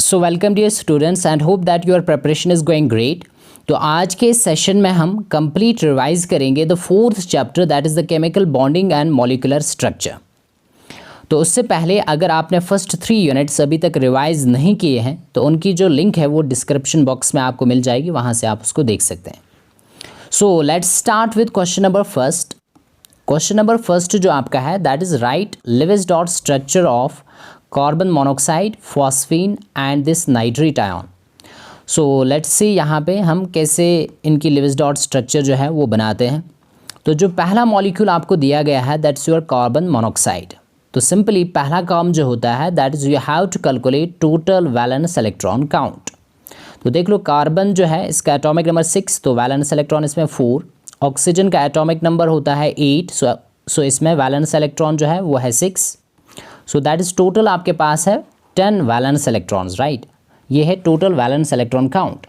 So welcome dear students and hope that your preparation is going great. तो आज के session में हम कंप्लीट रिवाइज करेंगे the fourth chapter that is the chemical bonding and molecular structure. तो उससे पहले अगर आपने फर्स्ट 3 यूनिट्स अभी तक रिवाइज नहीं किए हैं तो उनकी जो लिंक है वो डिस्क्रिप्शन बॉक्स में आपको मिल जाएगी, वहाँ से आप उसको देख सकते हैं। सो let's start with question number first. Question number first जो आपका है that is right Lewis dot structure of carbon monoxide, phosphine and this nitrate ion. So let's सी यहाँ पे हम कैसे इनकी लिविस डॉट स्ट्रक्चर जो है वो बनाते हैं। तो जो पहला मॉलिक्यूल आपको दिया गया है दैट्स योर कार्बन मोनोक्साइड। तो सिंपली पहला काम जो होता है that is you have to calculate total valence electron count. तो देख लो कार्बन जो है इसका एटॉमिक नंबर 6, तो वैलेंस इलेक्ट्रॉन इसमें 4। ऑक्सीजन का एटॉमिक नंबर होता है 8, सो इसमें वैलेंस इलेक्ट्रॉन जो है वो है 6। सो दैट इज़ टोटल आपके पास है 10 वैलेंस इलेक्ट्रॉन्स, राइट। ये है टोटल वैलेंस इलेक्ट्रॉन काउंट।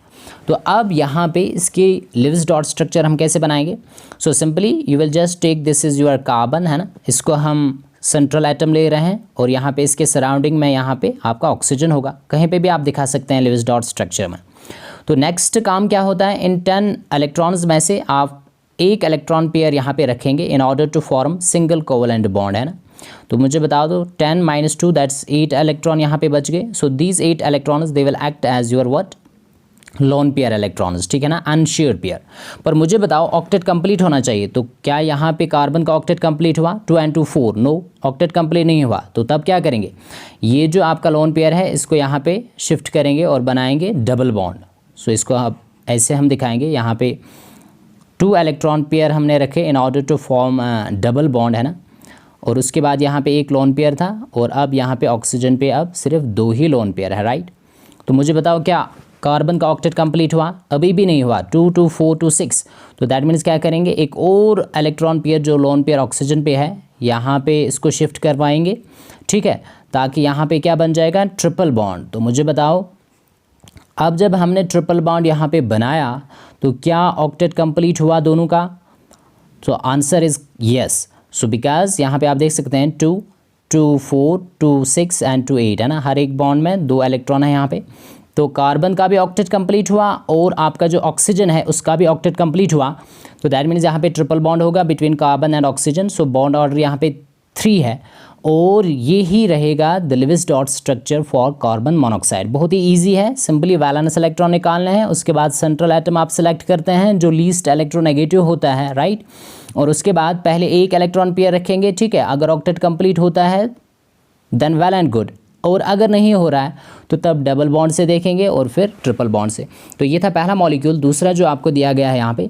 तो अब यहाँ पे इसकी लिविस डॉट स्ट्रक्चर हम कैसे बनाएंगे? So simply you will just take this is your carbon, है ना, इसको हम सेंट्रल एटम ले रहे हैं और यहाँ पे इसके सराउंडिंग में यहाँ पे आपका ऑक्सीजन होगा। कहीं पे भी आप दिखा सकते हैं लिविस डॉट स्ट्रक्चर में। तो नेक्स्ट काम क्या होता है, इन 10 इलेक्ट्रॉन्स में से आप एक इलेक्ट्रॉन पेयर यहाँ पे रखेंगे in order to form single covalent bond, है ना। तो मुझे बता दो 10 - 2 दैट्स 8 इलेक्ट्रॉन यहाँ पे बच गए। So these 8 electrons they will act as your what, lone pair electrons, ठीक है ना, अनशेयर्ड पेयर। पर मुझे बताओ ऑक्टेट कंप्लीट होना चाहिए, तो क्या यहाँ पे कार्बन का ऑक्टेट कंप्लीट हुआ? 2 and 2 4, नो, ऑक्टेट कंप्लीट नहीं हुआ। तो तब क्या करेंगे, ये जो आपका लोन पेयर है इसको यहाँ पे शिफ्ट करेंगे और बनाएंगे डबल बॉन्ड। सो इसको अब ऐसे हम दिखाएंगे, यहाँ पे 2 इलेक्ट्रॉन पेयर हमने रखे in order to form double bond, है ना। और उसके बाद यहाँ पे एक लोन पेयर था और अब यहाँ पे ऑक्सीजन पे अब सिर्फ 2 ही लोन पेयर है, राइट। तो मुझे बताओ क्या कार्बन का ऑक्टेट कंप्लीट हुआ? अभी भी नहीं हुआ। 2 2 4 2 6। तो दैट मीन्स क्या करेंगे, एक और इलेक्ट्रॉन पेयर जो लोन पेयर ऑक्सीजन पे है यहाँ पे इसको शिफ्ट करवाएंगे, ठीक है, ताकि यहाँ पे क्या बन जाएगा, ट्रिपल बॉन्ड। तो मुझे बताओ अब जब हमने ट्रिपल बॉन्ड यहाँ पे बनाया तो क्या ऑक्टेट कंप्लीट हुआ दोनों का? तो answer is yes. So because यहाँ पे आप देख सकते हैं 2 2 4 2 6 एंड 2 8, है ना, हर एक बॉन्ड में 2 इलेक्ट्रॉन है यहाँ पे। तो कार्बन का भी ऑक्टेट कंप्लीट हुआ और आपका जो ऑक्सीजन है उसका भी ऑक्टेट कंप्लीट हुआ। तो दैट मीन्स यहाँ पे ट्रिपल बॉन्ड होगा between carbon and oxygen. So bond order यहाँ पे 3 है और ये ही रहेगा the Lewis dot structure for carbon monoxide. बहुत ही इजी है, सिंपली वैलेंस इलेक्ट्रॉन निकालने हैं, उसके बाद सेंट्रल एटम आप सेलेक्ट करते हैं जो लीस्ट इलेक्ट्रोनेगेटिव होता है, राइट। और उसके बाद पहले एक इलेक्ट्रॉन पेयर रखेंगे, ठीक है। अगर ऑक्टेट कंप्लीट होता है देन वेल एंड गुड, और अगर नहीं हो रहा है तो तब डबल बॉन्ड से देखेंगे और फिर ट्रिपल बॉन्ड से। तो ये था पहला मॉलिक्यूल। दूसरा जो आपको दिया गया है यहाँ पे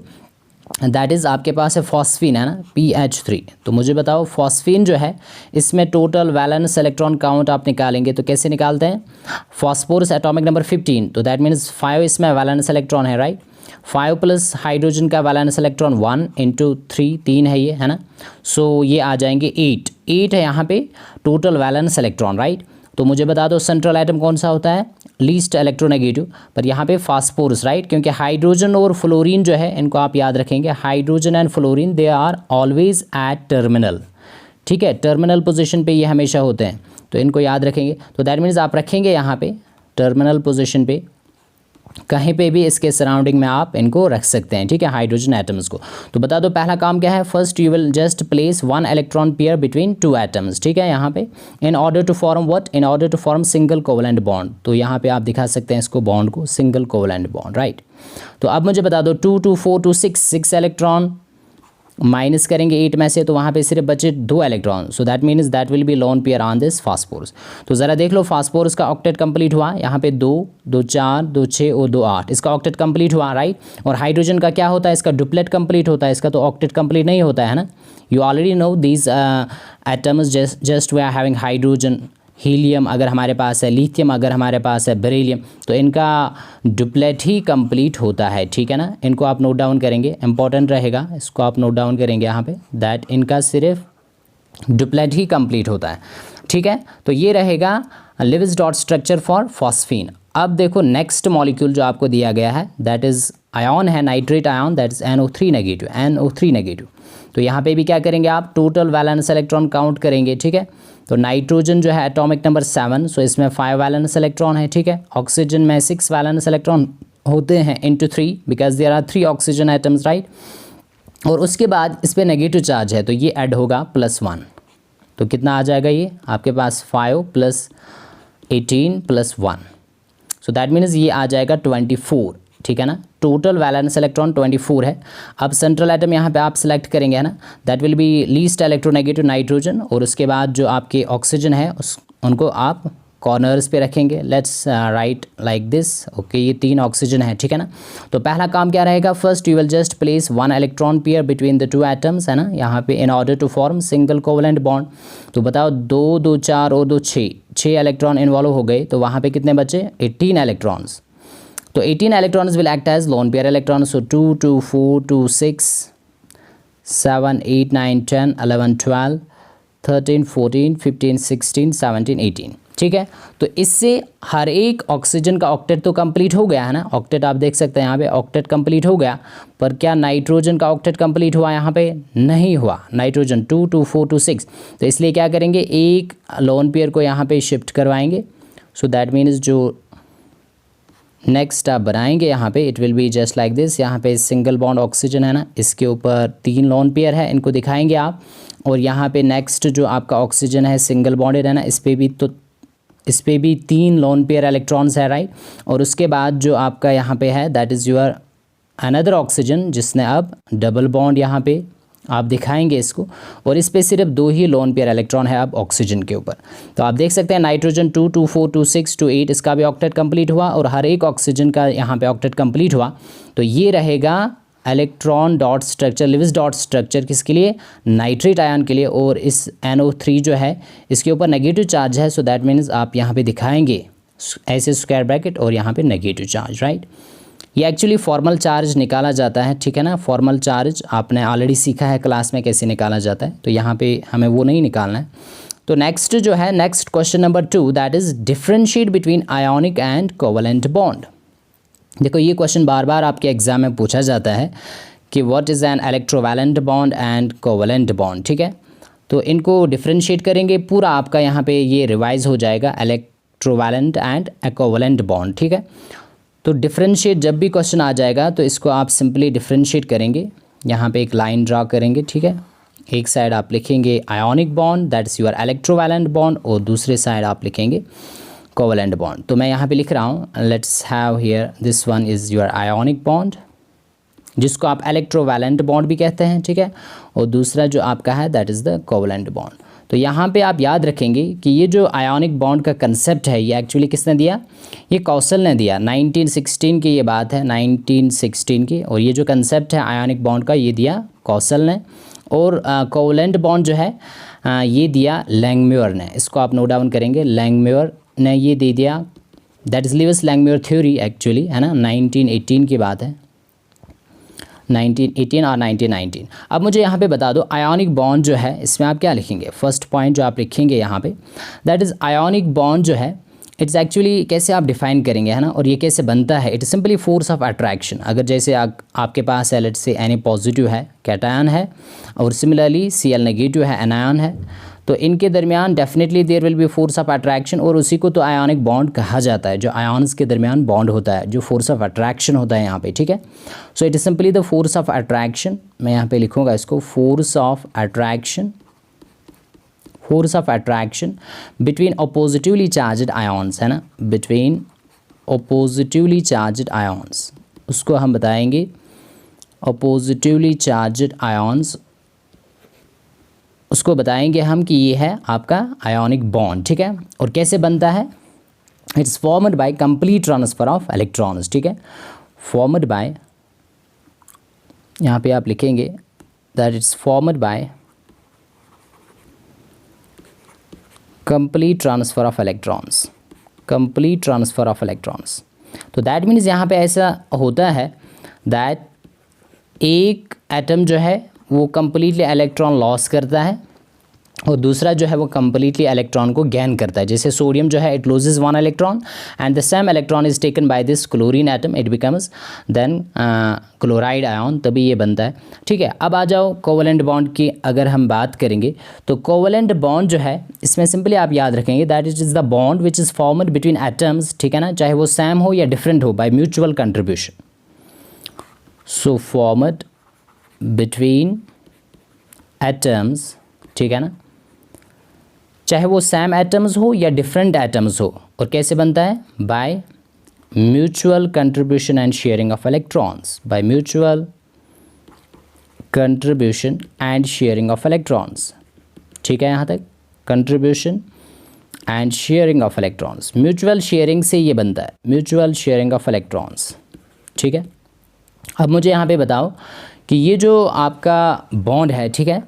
दैट इज़ आपके पास है फॉस्फीन, है ना, PH3। तो मुझे बताओ फॉस्फीन जो है इसमें टोटल वैलेंस इलेक्ट्रॉन काउंट आप निकालेंगे तो कैसे निकालते हैं? फॉस्फोरस एटॉमिक नंबर 15, तो दैट मीन्स 5 इसमें वैलेंस इलेक्ट्रॉन है, राइट। 5 प्लस हाइड्रोजन का वैलेंस इलेक्ट्रॉन 1 × 3, 3 है ये, है ना। सो ये आ जाएंगे 8 है यहाँ पे टोटल वैलेंस इलेक्ट्रॉन, राइट। तो मुझे बता दो सेंट्रल एटम कौन सा होता है? लीस्ट इलेक्ट्रोनेगेटिव, पर यहाँ पे फास्फोरस, राइट, क्योंकि हाइड्रोजन और फ्लोरीन जो है इनको आप याद रखेंगे, hydrogen and fluorine they are always at terminal, ठीक है, टर्मिनल पोजीशन पे ये हमेशा होते हैं, तो इनको याद रखेंगे। तो दैट मीन्स आप रखेंगे यहाँ पे टर्मिनल पोजीशन पे, कहीं पे भी इसके सराउंडिंग में आप इनको रख सकते हैं, ठीक है, हाइड्रोजन एटम्स को। तो बता दो पहला काम क्या है, first you will just place 1 electron pair between 2 atoms, ठीक है, यहाँ पे in order to form what, in order to form single covalent bond. तो यहाँ पे आप दिखा सकते हैं इसको बॉन्ड को, सिंगल कोवेलेंट बॉन्ड, राइट। तो अब मुझे बता दो 2 2 4 2 6 इलेक्ट्रॉन माइनस करेंगे 8 में से, तो वहाँ पे सिर्फ बचे 2 electron. So that means that will B lone pair on this phosphorus. तो ज़रा देख लो फास्फोरस का ऑक्टेट कंप्लीट हुआ, यहाँ पे 2 2 4 2 6 और 2 8, इसका ऑक्टेट कंप्लीट हुआ, राइट। और हाइड्रोजन का क्या होता है, इसका डुप्लेट कंप्लीट होता है, इसका तो ऑक्टेट कंप्लीट नहीं होता है ना। You already know these atoms just we are having hydrogen, helium अगर हमारे पास है, लिथियम अगर हमारे पास है, बेरिलियम, तो इनका डुप्लेट ही कंप्लीट होता है, ठीक है ना। इनको आप नोट डाउन करेंगे, इंपॉर्टेंट रहेगा, इसको आप नोट डाउन करेंगे यहाँ पे दैट इनका सिर्फ डुप्लेट ही कंप्लीट होता है, ठीक है। तो ये रहेगा Lewis dot structure for phosphine. अब देखो नेक्स्ट मॉलिक्यूल जो आपको दिया गया है दैट इज़ आयन है nitrate ion, that is NO3 negative, NO3 negative. तो यहाँ पे भी क्या करेंगे आप, टोटल वैलेंस इलेक्ट्रॉन काउंट करेंगे, ठीक है। तो नाइट्रोजन जो है एटॉमिक नंबर 7, सो इसमें 5 वैलेंस इलेक्ट्रॉन है, ठीक है। ऑक्सीजन में 6 वैलेंस इलेक्ट्रॉन होते हैं into 3 because there are 3 oxygen atoms, right. और उसके बाद इस पर नेगेटिव चार्ज है तो ये ऐड होगा +1, तो कितना आ जाएगा ये आपके पास 5 + 18 + 1, सो दैट मीन्स ये आ जाएगा 24, ठीक है ना। टोटल वैलेंस इलेक्ट्रॉन 24 है। अब सेंट्रल एटम यहाँ पे आप सेलेक्ट करेंगे, है ना, that will B least electronegative nitrogen, और उसके बाद जो आपके ऑक्सीजन है उनको आप कॉर्नर्स पे रखेंगे। Let's write like this, okay. ये 3 ऑक्सीजन है, ठीक है ना। तो पहला काम क्या रहेगा, first you will just place 1 electron pair between the 2 atoms, है ना, यहाँ पे in order to form single covalent bond. तो बताओ 2 2 4 और 2 6 इलेक्ट्रॉन इन्वॉल्व हो गए, तो वहाँ पे कितने बचे, 18 इलेक्ट्रॉन्स। तो 18 electrons will act as lone pair electrons, so 2 2 4 2 6 7 8 9 10 11 12 13 14 15 16 17 18, ठीक है। तो इससे हर एक ऑक्सीजन का ऑक्टेट तो कंप्लीट हो गया है ना, ऑक्टेट आप देख सकते हैं यहाँ पे ऑक्टेट कंप्लीट हो गया, पर क्या नाइट्रोजन का ऑक्टेट कंप्लीट हुआ, यहाँ पे नहीं हुआ। नाइट्रोजन 2 2 4 2 6, तो इसलिए क्या करेंगे, एक लोन पेयर को यहाँ पे शिफ्ट करवाएंगे। सो दैट मीन्स जो नेक्स्ट आप बनाएंगे यहाँ पे it will be just like this. यहाँ पे सिंगल बॉन्ड ऑक्सीजन है ना, इसके ऊपर 3 लोन पेयर है, इनको दिखाएंगे आप। और यहाँ पे नेक्स्ट जो आपका ऑक्सीजन है सिंगल बॉन्डेड है ना, इस पे भी 3 लोन पेयर इलेक्ट्रॉन्स है, राइट। और उसके बाद जो आपका यहाँ पे है that is your another oxygen, जिसने अब डबल बॉन्ड यहाँ पे आप दिखाएंगे इसको, और इस पे सिर्फ 2 ही लोन पेयर इलेक्ट्रॉन है अब ऑक्सीजन के ऊपर। तो आप देख सकते हैं नाइट्रोजन 2 2 4 2 6 2 8, इसका भी ऑक्टेट कंप्लीट हुआ, और हर एक ऑक्सीजन का यहाँ पे ऑक्टेट कंप्लीट हुआ। तो ये रहेगा electron dot structure, Lewis dot structure किसके लिए, नाइट्रेट आयन के लिए। और इस NO3 जो है इसके ऊपर नेगेटिव चार्ज है, सो दैट मीन्स आप यहाँ पे दिखाएंगे ऐसे स्क्वायर ब्रैकेट और यहाँ पे नेगेटिव चार्ज, राइट। ये एक्चुअली फॉर्मल चार्ज निकाला जाता है, ठीक है ना। फॉर्मल चार्ज आपने ऑलरेडी सीखा है क्लास में कैसे निकाला जाता है, तो यहाँ पे हमें वो नहीं निकालना है। तो नेक्स्ट जो है, next question number 2, that is differentiate between ionic and covalent bond. देखो ये क्वेश्चन बार बार आपके एग्जाम में पूछा जाता है कि what is an electrovalent bond and covalent bond, ठीक है। तो इनको डिफरेंशिएट करेंगे, पूरा आपका यहाँ पे ये रिवाइज हो जाएगा, इलेक्ट्रोवैलेंट एंड कोवेलेंट बॉन्ड, ठीक है। तो डिफरेंशिएट जब भी क्वेश्चन आ जाएगा तो इसको आप सिंपली डिफरेंशिएट करेंगे, यहाँ पे एक लाइन ड्रा करेंगे, ठीक है। एक साइड आप लिखेंगे ionic bond, that is your electrovalent bond, और दूसरे साइड आप लिखेंगे कोवेलेंट बॉन्ड। तो मैं यहाँ पे लिख रहा हूँ, let's have here this one is your ionic bond, जिसको आप इलेक्ट्रोवैलेंट बॉन्ड भी कहते हैं, ठीक है। और दूसरा जो आपका है that is the covalent bond. तो यहाँ पे आप याद रखेंगे कि ये जो आयोनिक बॉन्ड का कंसेप्ट है ये एक्चुअली किसने दिया, ये कौशल ने दिया। 1916 की ये बात है, 1916 की। और ये जो कंसेप्ट है आयोनिक बॉन्ड का ये दिया कौशल ने, और कोवेलेंट बॉन्ड जो है ये दिया लैंगम्यूर ने। इसको आप नोट डाउन करेंगे, लैंगम्यूर ने ये दे दिया, that is Lewis Langmuir theory actually, है ना। 1918 की बात है, 1918 और 1919। अब मुझे यहाँ पे बता दो आयोनिक बॉन्ड जो है इसमें आप क्या लिखेंगे। फर्स्ट पॉइंट जो आप लिखेंगे यहाँ पे दैट इज़ आयोनिक बॉन्ड जो है इट्स एक्चुअली कैसे आप डिफाइन करेंगे, है ना, और ये कैसे बनता है। It simply force of attraction. अगर जैसे आपके पास है लेट्स से Na पॉजिटिव है, कैटायन है, और सिमिलरली Cl नेगेटिव है, एनायन है, तो इनके दरमियान definitely there will be force of attraction, और उसी को तो आयोनिक बॉन्ड कहा जाता है, जो आयॉन्स के दरमियान बॉन्ड होता है, जो फोर्स ऑफ अट्रैक्शन होता है यहाँ पे, ठीक है। So it is simply the force of attraction. मैं यहाँ पे लिखूँगा इसको force of attraction, force of attraction between oppositely charged ions, है ना, बिटवीन ऑपोजिटिवली चार्ज्ड आयॉन्स, उसको हम बताएंगे ऑपोजिटिवली चार्ज्ड आयॉन्स, उसको बताएंगे हम कि ये है आपका आयोनिक बॉन्ड, ठीक है। और कैसे बनता है, it's formed by complete transfer of electrons, ठीक है। फॉर्मड बाय, यहाँ पे आप लिखेंगे that it's formed by complete transfer of electrons, complete transfer of electrons. तो दैट मीन्स यहाँ पे ऐसा होता है दैट एक एटम जो है वो कम्प्लीटली इलेक्ट्रॉन लॉस करता है, और दूसरा जो है वो कम्प्लीटली इलेक्ट्रॉन को गैन करता है। जैसे सोडियम जो है it loses one electron and the same electron is taken by this chlorine atom, it becomes then chloride ion, तभी ये बनता है। ठीक है, अब आ जाओ कोवलेंट बॉन्ड की अगर हम बात करेंगे तो कोवलेंट बॉन्ड जो है इसमें सिंपली आप याद रखेंगे that is the bond which is formed between atoms, ठीक है ना, चाहे वो सेम हो या डिफरेंट हो, by mutual contribution. So formed between atoms, ठीक है ना, चाहे वो सेम एटम्स हो या डिफरेंट एटम्स हो, और कैसे बनता है, by mutual contribution and sharing of electrons, by mutual contribution and sharing of electrons. ठीक है, यहाँ तक contribution and sharing of electrons, mutual sharing से ये बनता है, म्यूचुअल शेयरिंग ऑफ इलेक्ट्रॉन्स। ठीक है, अब मुझे यहाँ पे बताओ कि ये जो आपका बॉन्ड है, ठीक है,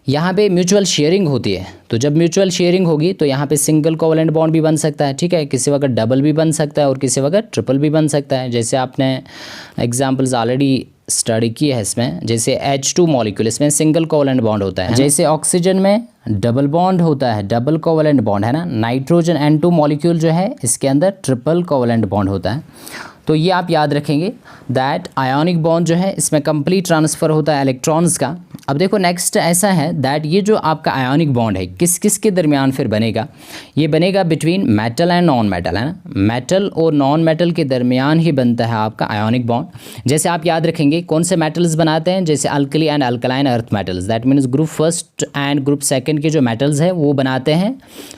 यहाँ पे म्यूचुअल शेयरिंग होती है, तो जब म्यूचुअल शेयरिंग होगी तो यहाँ पे सिंगल कोवलेंट बॉन्ड भी बन सकता है। ठीक है, किसी वक्त डबल भी बन सकता है और किसी वक्त ट्रिपल भी बन सकता है। जैसे आपने एग्जांपल्स ऑलरेडी स्टडी की है इसमें, जैसे H2 मॉलिक्यूल, इसमें सिंगल कोवलेंट बॉन्ड होता है। जैसे ऑक्सीजन में डबल बॉन्ड होता है, डबल कोवलेंट बॉन्ड है ना। नाइट्रोजन N2 मॉलिक्यूल जो है इसके अंदर ट्रिपल कोवलेंट बॉन्ड होता है। तो ये आप याद रखेंगे दैट आयोनिक बॉन्ड जो है इसमें कंप्लीट ट्रांसफ़र होता है इलेक्ट्रॉन्स का। अब देखो नेक्स्ट ऐसा है दैट ये जो आपका आयोनिक बॉन्ड है किस किस के दरमियान फिर बनेगा, ये बनेगा between metal and non metal, है ना, मेटल और नॉन मेटल के दरमियान ही बनता है आपका आयोनिक बॉन्ड। जैसे आप याद रखेंगे कौन से मेटल्स बनाते हैं, जैसे alkali and alkaline earth metals, that means group first and group second के जो मेटल्स हैं वो बनाते हैं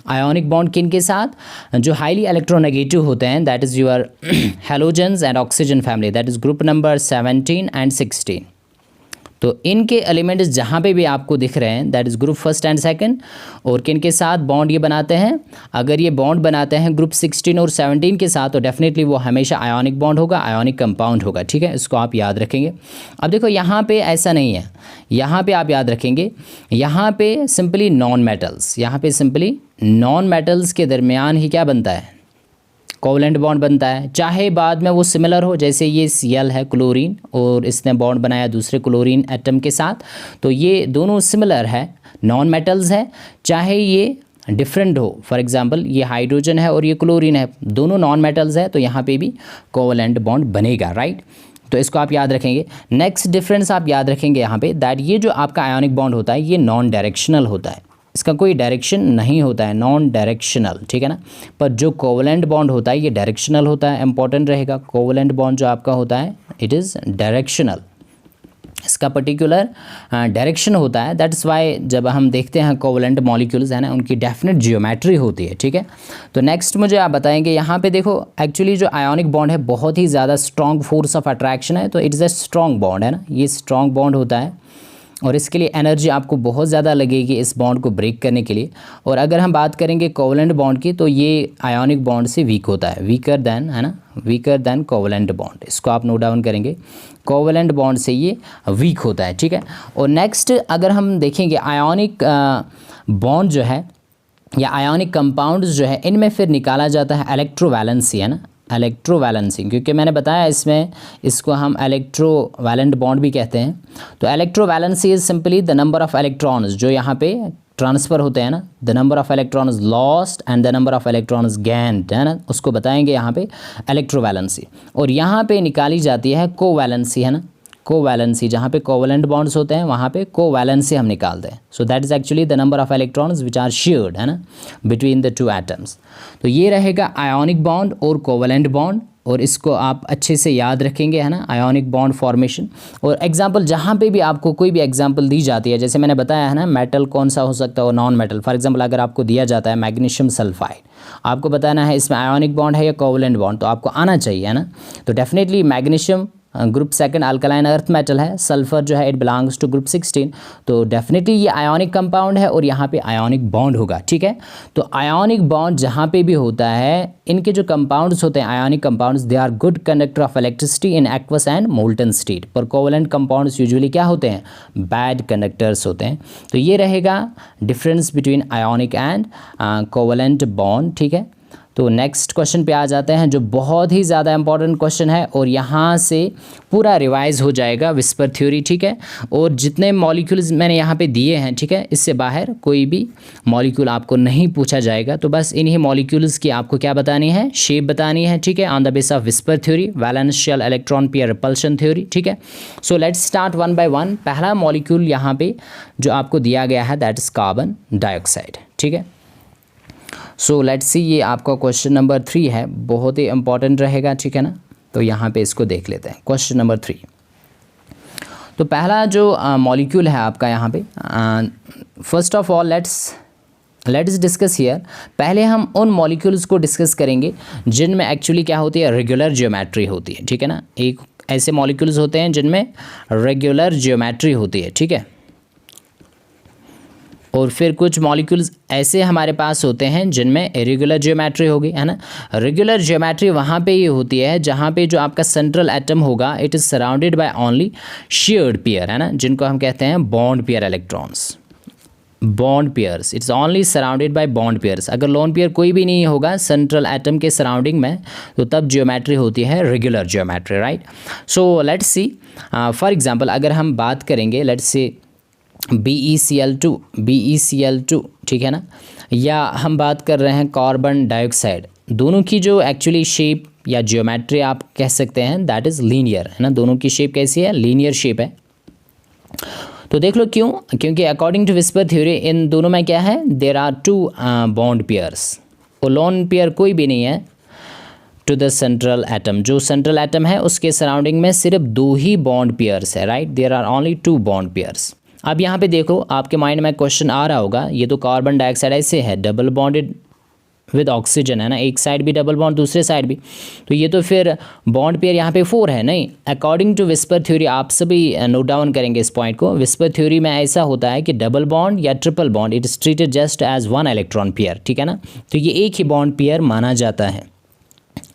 आयोनिक बॉन्ड किन के साथ, जो हाईली इलेक्ट्रोनेगेटिव होते हैं, that is your halogens and oxygen family, that is group number 17 and 16। तो इनके एलिमेंट्स जहाँ पे भी आपको दिख रहे हैं that is group first and second, और किन के साथ बॉन्ड ये बनाते हैं, अगर ये बॉन्ड बनाते हैं ग्रुप 16 और 17 के साथ तो डेफिनेटली वो हमेशा आयोनिक बॉन्ड होगा, आयोनिक कंपाउंड होगा। ठीक है, इसको आप याद रखेंगे। अब देखो यहाँ पे ऐसा नहीं है, यहाँ पे आप याद रखेंगे, यहाँ पे सिंपली नॉन मेटल्स, यहाँ पे सिंपली नॉन मेटल्स के दरमियान ही क्या बनता है, कोवलेंट बॉन्ड बनता है, चाहे बाद में वो सिमिलर हो। जैसे ये Cl है क्लोरीन और इसने बॉन्ड बनाया दूसरे क्लोरीन एटम के साथ, तो ये दोनों सिमिलर है, नॉन मेटल्स है, चाहे ये डिफरेंट हो। फॉर एग्जांपल ये हाइड्रोजन है और ये क्लोरीन है, दोनों नॉन मेटल्स है, तो यहाँ पे भी कोवलेंट बॉन्ड बनेगा, राइट। तो इसको आप याद रखेंगे। नेक्स्ट डिफरेंस आप याद रखेंगे यहाँ पे दैट ये जो आपका आयोनिक बॉन्ड होता है ये नॉन डायरेक्शनल होता है, इसका कोई डायरेक्शन नहीं होता है, नॉन डायरेक्शनल, ठीक है ना। पर जो कोवलेंट बॉन्ड होता है ये डायरेक्शनल होता है, इंपॉर्टेंट रहेगा। कोवलेंट बॉन्ड जो आपका होता है इट इज़ डायरेक्शनल, इसका पर्टिकुलर डायरेक्शन होता है। दैट्स वाई जब हम देखते हैं कोवलेंट मॉलिक्यूल्स है ना उनकी डेफिनेट जियोमेट्री होती है, ठीक है। तो नेक्स्ट मुझे आप बताएंगे यहाँ पे देखो एक्चुअली जो आयोनिक बॉन्ड है बहुत ही ज़्यादा स्ट्रॉन्ग फोर्स ऑफ अट्रैक्शन है, तो it is a strong bond है ना, ये स्ट्रॉन्ग बॉन्ड होता है और इसके लिए एनर्जी आपको बहुत ज़्यादा लगेगी इस बॉन्ड को ब्रेक करने के लिए। और अगर हम बात करेंगे कोवलेंट बॉन्ड की तो ये आयोनिक बॉन्ड से वीक होता है, वीकर देन, है ना, वीकर देन कोवलेंट बॉन्ड, इसको आप नोट डाउन करेंगे, कोवलेंट बॉन्ड से ये वीक होता है, ठीक है। और नेक्स्ट अगर हम देखेंगे आयोनिक बॉन्ड जो है या आयोनिक कंपाउंड्स जो है इनमें फिर निकाला जाता है इलेक्ट्रोवैलेंसी, है ना, इलेक्ट्रोवैलेंसी, क्योंकि मैंने बताया इसमें इसको हम इलेक्ट्रोवैलेंट बॉन्ड भी कहते हैं। तो electrovalency is simply the number of electrons जो यहाँ पे ट्रांसफ़र होते हैं ना, the number of electrons lost and the number of electrons gained, है ना, उसको बताएंगे यहाँ पे इलेक्ट्रोवैलेंसी। और यहाँ पे निकाली जाती है कोवैलेंसी, है ना, कोवैलेंसी, जहाँ पे कोवलेंट बॉन्ड्स होते हैं वहाँ पे कोवैलेंसी हम निकालते हैं। So that is actually the number of electrons which are shared, है ना, बिटवीन द टू एटम्स। तो ये रहेगा आयोनिक बॉन्ड और कोवलेंट बॉन्ड, और इसको आप अच्छे से याद रखेंगे, है ना, आयोनिक बॉन्ड फॉर्मेशन। और एग्जांपल जहाँ पे भी आपको कोई भी एग्जांपल दी जाती है, जैसे मैंने बताया है ना, मेटल कौन सा हो सकता है और नॉन मेटल। फॉर एग्जांपल अगर आपको दिया जाता है मैग्नीशियम सल्फाइड, आपको बताना है इसमें आयोनिक बॉन्ड है या कोवलेंट बॉन्ड, तो आपको आना चाहिए, है ना। तो definitely magnesium group second alkaline earth metal है, सल्फर जो है इट बिलोंग्स टू ग्रुप 16, तो डेफिनेटली ये आयोनिक कंपाउंड है और यहाँ पे आयोनिक बॉन्ड होगा, ठीक है। तो आयोनिक बॉन्ड जहाँ पे भी होता है इनके जो कंपाउंड्स होते हैं ionic compounds they are good conductor of electricity in aqueous and molten state, पर कोवलेंट कंपाउंड्स यूजुअली क्या होते हैं, बैड कंडक्टर्स होते हैं। तो ये रहेगा difference between ionic and covalent bond, ठीक है। तो नेक्स्ट क्वेश्चन पे आ जाते हैं, जो बहुत ही ज़्यादा इंपॉर्टेंट क्वेश्चन है और यहाँ से पूरा रिवाइज हो जाएगा विस्पर थ्योरी, ठीक है। और जितने मॉलिक्यूल्स मैंने यहाँ पे दिए हैं, ठीक है, इससे बाहर कोई भी मॉलिक्यूल आपको नहीं पूछा जाएगा। तो बस इन्हीं मॉलिक्यूल्स की आपको क्या बतानी है, शेप बतानी है, ठीक है, on the base of VSEPR theory, valence shell electron pair repulsion theory, ठीक है। So let's start one by one. पहला मॉलिक्यूल यहाँ पे जो आपको दिया गया है दैट इज़ कार्बन डाइऑक्साइड, ठीक है। सो लेट्स सी, ये आपका क्वेश्चन नंबर 3 है, बहुत ही इंपॉर्टेंट रहेगा, ठीक है ना। तो यहाँ पे इसको देख लेते हैं, क्वेश्चन नंबर 3। तो पहला जो मॉलिक्यूल है आपका यहाँ पे, first of all let's discuss here. पहले हम उन मॉलिक्यूल्स को डिस्कस करेंगे जिनमें एक्चुअली क्या होती है, रेगुलर ज्योमेट्री होती है, ठीक है ना। एक ऐसे मॉलिक्यूल्स होते हैं जिनमें रेगुलर ज्योमेट्री होती है, ठीक है। और फिर कुछ मॉलिक्यूल्स ऐसे हमारे पास होते हैं जिनमें इरेगुलर ज्योमेट्री होगी, है ना। रेगुलर ज्योमेट्री वहाँ पे ये होती है जहाँ पे जो आपका सेंट्रल एटम होगा it is surrounded by only shared pair, है ना, जिनको हम कहते हैं bond pair electrons, bond pairs. It's only surrounded by bond pairs. अगर लोन पेयर कोई भी नहीं होगा सेंट्रल एटम के सराउंडिंग में, तो तब ज्योमेट्री होती है regular geometry, right. So let's C, for example अगर हम बात करेंगे, लेट्स सी BeCl2, ठीक है ना, या हम बात कर रहे हैं कार्बन डाइऑक्साइड, दोनों की जो एक्चुअली शेप या ज्योमेट्री आप कह सकते हैं दैट इज़ लीनियर, है ना। दोनों की शेप कैसी है, लीनियर शेप है। तो देख लो क्यों, क्योंकि अकॉर्डिंग टू विस्पर थ्योरी इन दोनों में क्या है, देयर आर 2 बॉन्ड पेयर्स, और लोन पेयर कोई भी नहीं है टू द सेंट्रल एटम। जो सेंट्रल एटम है उसके सराउंडिंग में सिर्फ 2 ही बॉन्ड पेयर्स है, right. There are only 2 bond pairs. अब यहाँ पे देखो, आपके माइंड में क्वेश्चन आ रहा होगा, ये तो कार्बन डाइऑक्साइड ऐसे है डबल बॉन्डेड विद ऑक्सीजन, है ना, एक साइड भी डबल बॉन्ड दूसरे साइड भी, तो ये तो फिर बॉन्ड पेयर यहाँ पे 4 है। नहीं, अकॉर्डिंग टू विस्पर थ्योरी, आप सभी नोट डाउन करेंगे इस पॉइंट को। विस्पर थ्योरी में ऐसा होता है कि डबल बॉन्ड या triple bond it is treated just as 1 electron pair, ठीक है ना। तो ये एक ही बॉन्ड पेयर माना जाता है,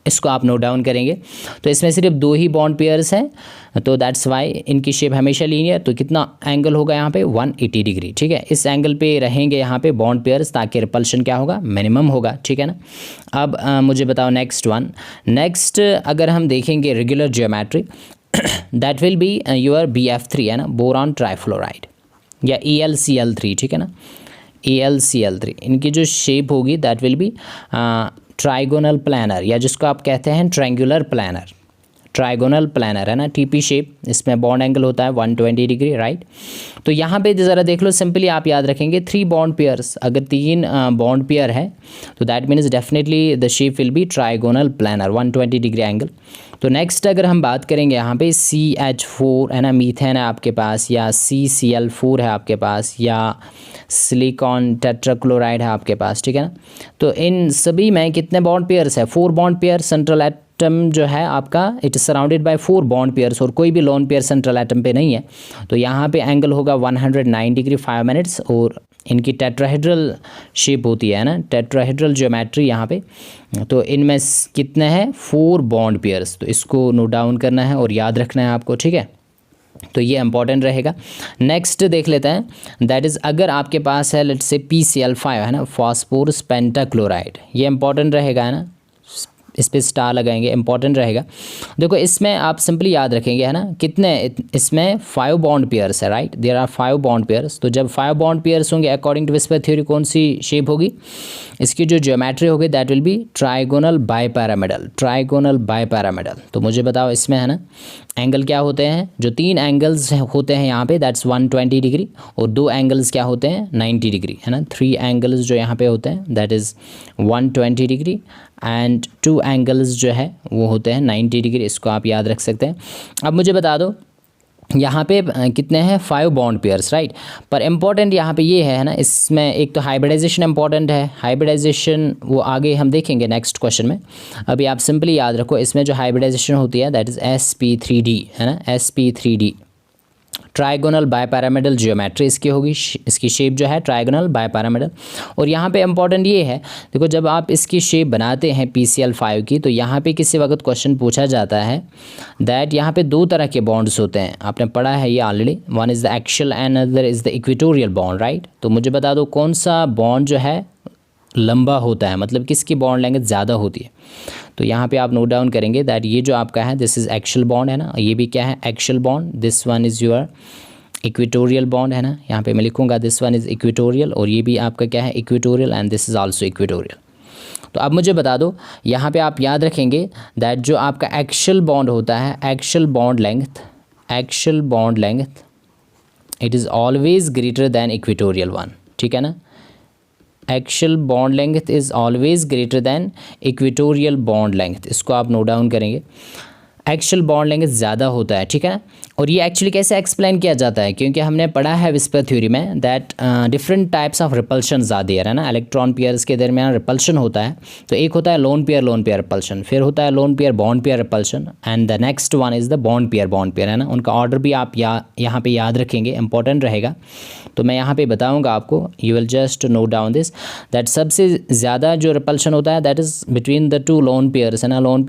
इसको आप नोट डाउन करेंगे। तो इसमें सिर्फ 2 ही बॉन्ड पेयर्स हैं, तो दैट्स वाई इनकी शेप हमेशा लीनियर। तो कितना एंगल होगा यहाँ पे, 180 डिग्री, ठीक है। इस एंगल पे रहेंगे यहाँ पे बॉन्ड पेयर्स, ताकि रिपल्शन क्या होगा, मिनिमम होगा, ठीक है ना। अब मुझे बताओ नेक्स्ट वन। नेक्स्ट अगर हम देखेंगे regular geometry, that will be your BF3, है ना, बोरॉन ट्राइफ्लोराइड, या ElCl3, ठीक है ना, ElCl3। इनकी जो शेप होगी that will be trigonal planner, या जिसको आप कहते हैं ट्रायंगुलर प्लानर, ट्राइगोनल प्लानर, है ना, TP शेप। इसमें बॉन्ड एंगल होता है 120 डिग्री, राइट। तो यहाँ पे ज़रा देख लो, सिंपली आप याद रखेंगे 3 बॉन्ड पेयर्स। अगर 3 बॉन्ड पेयर है तो that means definitely the shape will be trigonal planner, 120 degree angle. तो नेक्स्ट अगर हम बात करेंगे यहाँ पे CH4, है ना, मीथेन है आपके पास, या CCl4 है आपके पास, या सिलिकॉन टेट्राक्लोराइड है आपके पास, ठीक है ना। तो इन सभी में कितने बॉन्ड पेयर्स है, 4 बॉन्ड पेयर। सेंट्रल एटम जो है आपका it is surrounded by 4 bond pairs, और कोई भी लोन पेयर सेंट्रल एटम पे नहीं है। तो यहाँ पे एंगल होगा 109 डिग्री 5 मिनट्स, और इनकी टेट्राहेड्रल शेप होती है ना, टेट्राहेड्रल ज्योमेट्री यहाँ पे। तो इनमें कितने हैं, 4 बॉन्ड पेयर्स। तो इसको नोट डाउन करना है और याद रखना है आपको, ठीक है। तो ये इंपॉर्टेंट रहेगा। नेक्स्ट देख लेते हैं, दैट इज़ अगर आपके पास है लेट्स से PCl5, है ना, फॉस्फोरस पेंटाक्लोराइड, ये इंपॉर्टेंट रहेगा, है ना, इस पर स्टार लगाएंगे, इंपॉर्टेंट रहेगा। देखो इसमें आप सिंपली याद रखेंगे, है ना, कितने, इसमें 5 बॉन्ड पेयर्स है, right. There are 5 bond pairs. तो जब 5 बॉन्ड पेयर्स होंगे अकॉर्डिंग टू विस्पर थ्योरी कौन सी शेप होगी, इसकी जो ज्योमेट्री होगी that will be trigonal bipyramidal, trigonal bipyramidal. तो मुझे बताओ इसमें, है ना, एंगल क्या होते हैं, जो 3 एंगल्स होते हैं यहाँ पे दैट्स 120 डिग्री, और 2 एंगल्स क्या होते हैं 90 डिग्री, है ना। 3 एंगल्स जो यहाँ पे होते हैं that is 120 degree, and 2 angles जो है वो होते हैं 90 डिग्री। इसको आप याद रख सकते हैं। अब मुझे बता दो यहाँ पे कितने हैं, 5 बॉन्ड पेयर्स, राइट। पर इम्पॉर्टेंट यहाँ पे ये है ना, इसमें एक तो हाइब्रिडाइजेशन इंपॉर्टेंट है। हाइब्रिडाइजेशन वो आगे हम देखेंगे नेक्स्ट क्वेश्चन में। अभी आप सिंपली याद रखो, इसमें जो हाइब्रिडाइजेशन होती है दैट इज़ sp3d, है ना, sp3d, ट्राइगोनल बाइपैरामिडल ज्योमेट्री इसकी होगी। इसकी शेप जो है ट्राइगोनल बाइपैरामिडल। और यहाँ पे इंपॉर्टेंट ये है, देखो जब आप इसकी शेप बनाते हैं PCl5 की, तो यहाँ पे किसी वक्त क्वेश्चन पूछा जाता है दैट यहाँ पे 2 तरह के बॉन्ड्स होते हैं। आपने पढ़ा है ये already, one is the axial and other is the equatorial bond, right. तो मुझे बता दो कौन सा बॉन्ड जो है लंबा होता है, मतलब किसकी बॉन्ड लेंथ ज़्यादा होती है। तो यहाँ पे आप नोट डाउन करेंगे दैट ये जो आपका है दिस इज़ एक्सियल बॉन्ड है ना, ये भी क्या है axial bond, this one is your equatorial bond है ना, यहाँ पे मैं लिखूँगा दिस वन इज़ इक्वेटोरियल, और ये भी आपका क्या है equatorial, and this is also equatorial. तो अब मुझे बता दो, यहाँ पे आप याद रखेंगे दैट जो आपका एक्सियल बॉन्ड होता है, axial bond length it is always greater than equatorial one, ठीक है ना। Axial bond length is always greater than equatorial bond length, इसको आप नोट डाउन करेंगे। एक्सियल बॉन्ड लेंथ ज़्यादा होता है, ठीक है ना। और ये एक्चुअली कैसे एक्सप्लेन किया जाता है, क्योंकि हमने पढ़ा है विस्पर थ्योरी में that different types of repulsion are there है ना, इलेक्ट्रॉन पेयर्स के दरमियान रिपल्शन होता है। तो एक होता है लोन पेयर रिपल्शन, फिर होता है loan pair bond pair repulsion, and the next one is the bond pair है ना। उनका ऑर्डर भी आप यहाँ पे याद रखेंगे, इंपॉर्टेंट रहेगा। तो मैं यहाँ पे बताऊँगा आपको, you will just note down this that सबसे ज़्यादा जो रिपल्शन होता है that is between the to loan pairs है ना, लोन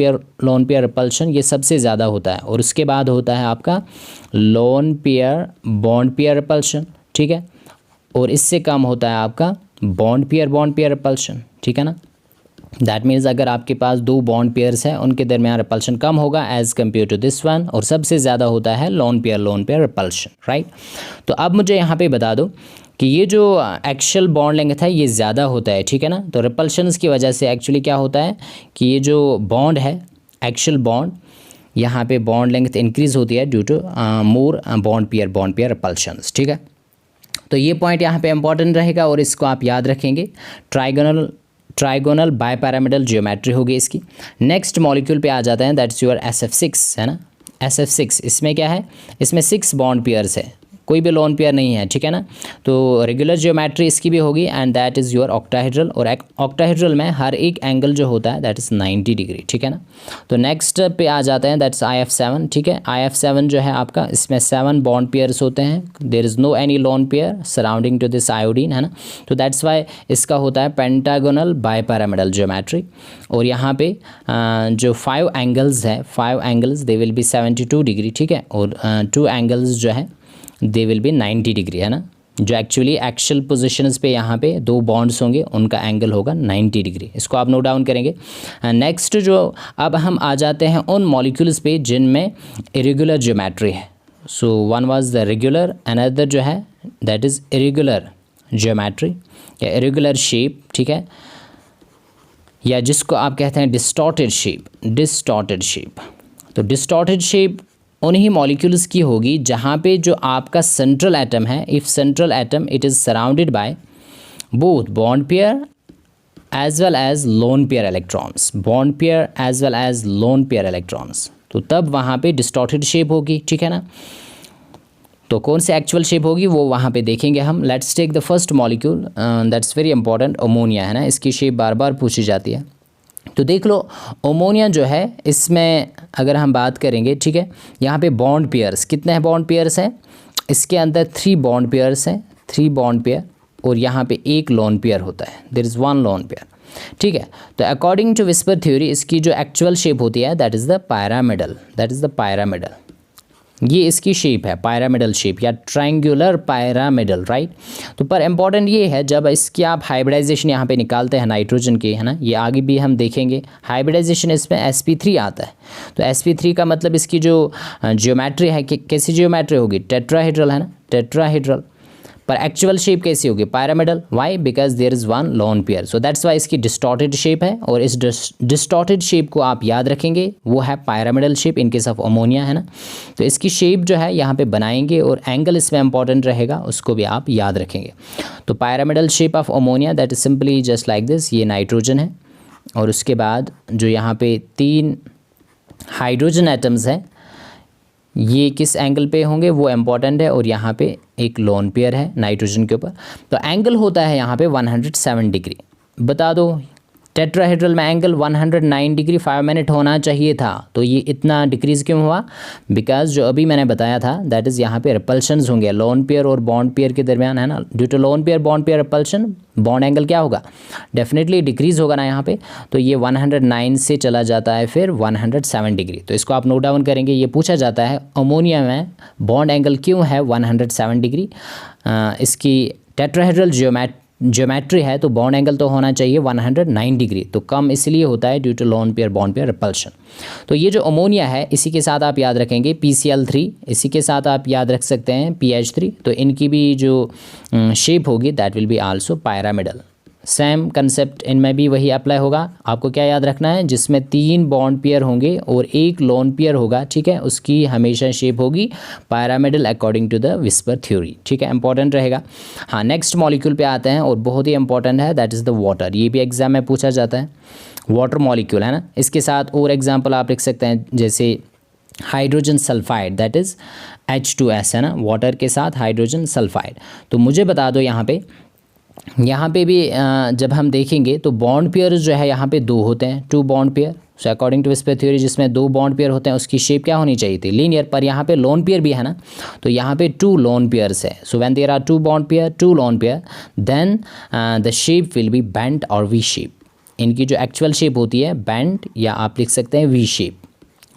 पेयर रिपल्शन ये सबसे ज़्यादा होता है। और उसके बाद होता है आपका loan pair bond pair repulsion, ठीक है। और इससे कम होता है आपका बॉन्ड पेयर रिपल्शन, ठीक है ना। दैट मीन्स अगर आपके पास दो बॉन्ड पेयर्स हैं उनके दरमियान रिपल्शन कम होगा as compare to this one, और सबसे ज़्यादा होता है लोन पेयर रिपल्शन, राइट। तो अब मुझे यहाँ पे बता दो कि ये जो एक्सियल बॉन्ड लेंथ है ये ज़्यादा होता है, ठीक है ना। तो रिपल्शंस की वजह से एक्चुअली क्या होता है कि ये जो बॉन्ड है एक्सियल बॉन्ड, यहाँ पे बॉन्ड लेंथ इंक्रीज़ होती है due to more bond pair repulsions, ठीक है। तो ये पॉइंट यहाँ पे इंपॉर्टेंट रहेगा और इसको आप याद रखेंगे। ट्राइगोनल बायपैरामिडल ज्योमेट्री होगी इसकी। नेक्स्ट मॉलिक्यूल पे आ जाते हैं, दैट्स योर SF6 है ना। SF6 इसमें क्या है, इसमें 6 बॉन्ड पेयर्स है, कोई भी लोन पेयर नहीं है, ठीक है ना। तो रेगुलर ज्योमेट्री इसकी भी होगी, and that is your octahedral, और ऑक्टाहेड्रल में हर एक एंगल जो होता है दैट इज़ 90 डिग्री, ठीक है ना। तो नेक्स्ट पे आ जाते हैं, दैट्स IF7, ठीक है। IF7 जो है आपका, इसमें 7 बॉन्ड पेयर्स होते हैं, there is no any lone pair surrounding to this iodine है ना। तो दैट्स वाई इसका होता है पेंटागोनल बायपैरामिडल ज्योमेट्री। और यहाँ पे जो 5 एंगल्स है, 5 angles they will be 72 degree, ठीक है। और 2 एंगल्स जो है दे विल बी 90 डिग्री है ना। जो एक्चुअली एक्सियल पोजिशंस पे यहाँ पे 2 बॉन्ड्स होंगे उनका एंगल होगा 90 डिग्री, इसको आप नोट डाउन करेंगे। नेक्स्ट जो अब हम आ जाते हैं उन मॉलिक्यूल्स पे जिनमें इरेगुलर ज्योमेट्री है। So one was the regular, another जो है दैट इज़ इरेगुलर ज्योमेट्री या इरेगुलर शेप, ठीक है, या जिसको आप कहते हैं डिस्टॉर्टेड शेप। तो डिस्टॉर्टेड शेप उन्हीं मॉलिक्यूल्स की होगी जहाँ पे जो आपका सेंट्रल एटम है, if central atom it is surrounded by both bond pair as well as lone pair electrons, तो तब वहाँ पे डिस्टॉर्टेड शेप होगी, ठीक है ना। तो कौन से एक्चुअल शेप होगी वो वहाँ पे देखेंगे हम। Let's take the first molecule, that's very important, ammonia है ना। इसकी शेप बार बार पूछी जाती है। तो देख लो अमोनिया जो है इसमें अगर हम बात करेंगे, ठीक है, यहाँ पे बॉन्ड पेयर्स कितने हैं, बॉन्ड पेयर्स हैं इसके अंदर 3 बॉन्ड पेयर्स हैं, 3 बॉन्ड पेयर, और यहाँ पे एक लोन पेयर होता है, देयर इज़ 1 लोन पेयर, ठीक है। तो अकॉर्डिंग टू विस्पर थ्योरी इसकी जो एक्चुअल शेप होती है दैट इज़ द पायरामिडल, ये इसकी शेप है, पायरामिडल शेप या ट्रायंगुलर पायरामिडल, राइट। तो पर इंपॉर्टेंट ये है जब इसकी आप हाइब्रिडाइजेशन यहाँ पे निकालते हैं नाइट्रोजन के, है ना, ये आगे भी हम देखेंगे हाइब्रिडाइजेशन इसमें sp3 आता है। तो sp3 का मतलब इसकी जो ज्योमेट्री है कैसी ज्योमेट्री होगी, टेट्राहेड्रल है ना, टेट्राहेड्रल। पर एक्चुअल शेप कैसी होगी, pyramidal, why, because there is 1 lone pair, so that's why इसकी डिस्टॉर्टेड शेप है। और इस डिस्टॉर्टेड शेप को आप याद रखेंगे, वो है pyramidal shape in case of ammonia, है ना। तो इसकी शेप जो है यहाँ पे बनाएंगे और एंगल इसमें इंपॉर्टेंट रहेगा, उसको भी आप याद रखेंगे। तो pyramidal shape of ammonia that is simply just like this, ये नाइट्रोजन है और उसके बाद जो यहाँ पे 3 हाइड्रोजन एटम्स हैं ये किस एंगल पे होंगे वो इम्पॉर्टेंट है, और यहाँ पे एक लोन पेयर है नाइट्रोजन के ऊपर। तो एंगल होता है यहाँ पे 107 डिग्री। बता दो टेट्राहेड्रल में एंगल 109 डिग्री 5 मिनट होना चाहिए था, तो ये इतना डिक्रीज़ क्यों हुआ, बिकॉज जो अभी मैंने बताया था दैट इज़ यहाँ पे रिपल्शंस होंगे लोन पेयर और बॉन्ड पेयर के दरमियान, है ना। Due to lone pair bond pair repulsion bond angle क्या होगा, डेफिनेटली डिक्रीज़ होगा ना यहाँ पे। तो ये 109 से चला जाता है फिर 107 डिग्री। तो इसको आप नोट डाउन करेंगे, ये पूछा जाता है अमोनिया में बॉन्ड एंगल क्यों है 107 डिग्री। इसकी टेट्राहेड्रल ज्योमेट्री है तो बॉन्ड एंगल तो होना चाहिए 109 डिग्री, तो कम इसलिए होता है due to lone pair bond pair repulsion. तो ये जो अमोनिया है इसी के साथ आप याद रखेंगे PCl3, इसी के साथ आप याद रख सकते हैं PH3, तो इनकी भी जो शेप होगी that will be also pyramidal. Same concept इनमें भी वही अप्लाई होगा। आपको क्या याद रखना है, जिसमें 3 बॉन्ड पेयर होंगे और 1 लोन पेयर होगा, ठीक है, उसकी हमेशा शेप होगी pyramidal according to the VSEPR theory, ठीक है, इंपॉर्टेंट रहेगा। हाँ, नेक्स्ट मॉलिक्यूल पे आते हैं और बहुत ही इंपॉर्टेंट है, दैट इज़ द वाटर। ये भी एग्जाम में पूछा जाता है, वाटर मॉलिक्यूल है ना। इसके साथ और एग्जाम्पल आप लिख सकते हैं, जैसे hydrogen sulphide, that is H2S है ना, वाटर के साथ हाइड्रोजन सल्फाइड। तो मुझे बता दो यहाँ पे भी जब हम देखेंगे तो बॉन्ड पेयर जो है यहाँ पे 2 होते हैं, 2 bond pair. So according to VSEPR theory जिसमें 2 बॉन्ड पेयर होते हैं उसकी शेप क्या होनी चाहिए थी, लीनियर। पर यहाँ पे लोन पेयर भी है ना, तो यहाँ पे 2 लोन पेयर्स है। So when there are 2 bond pair, 2 lone pair, then the shape will be bent और वी शेप। इनकी जो एक्चुअल शेप होती है बेंट, या आप लिख सकते हैं वी शेप।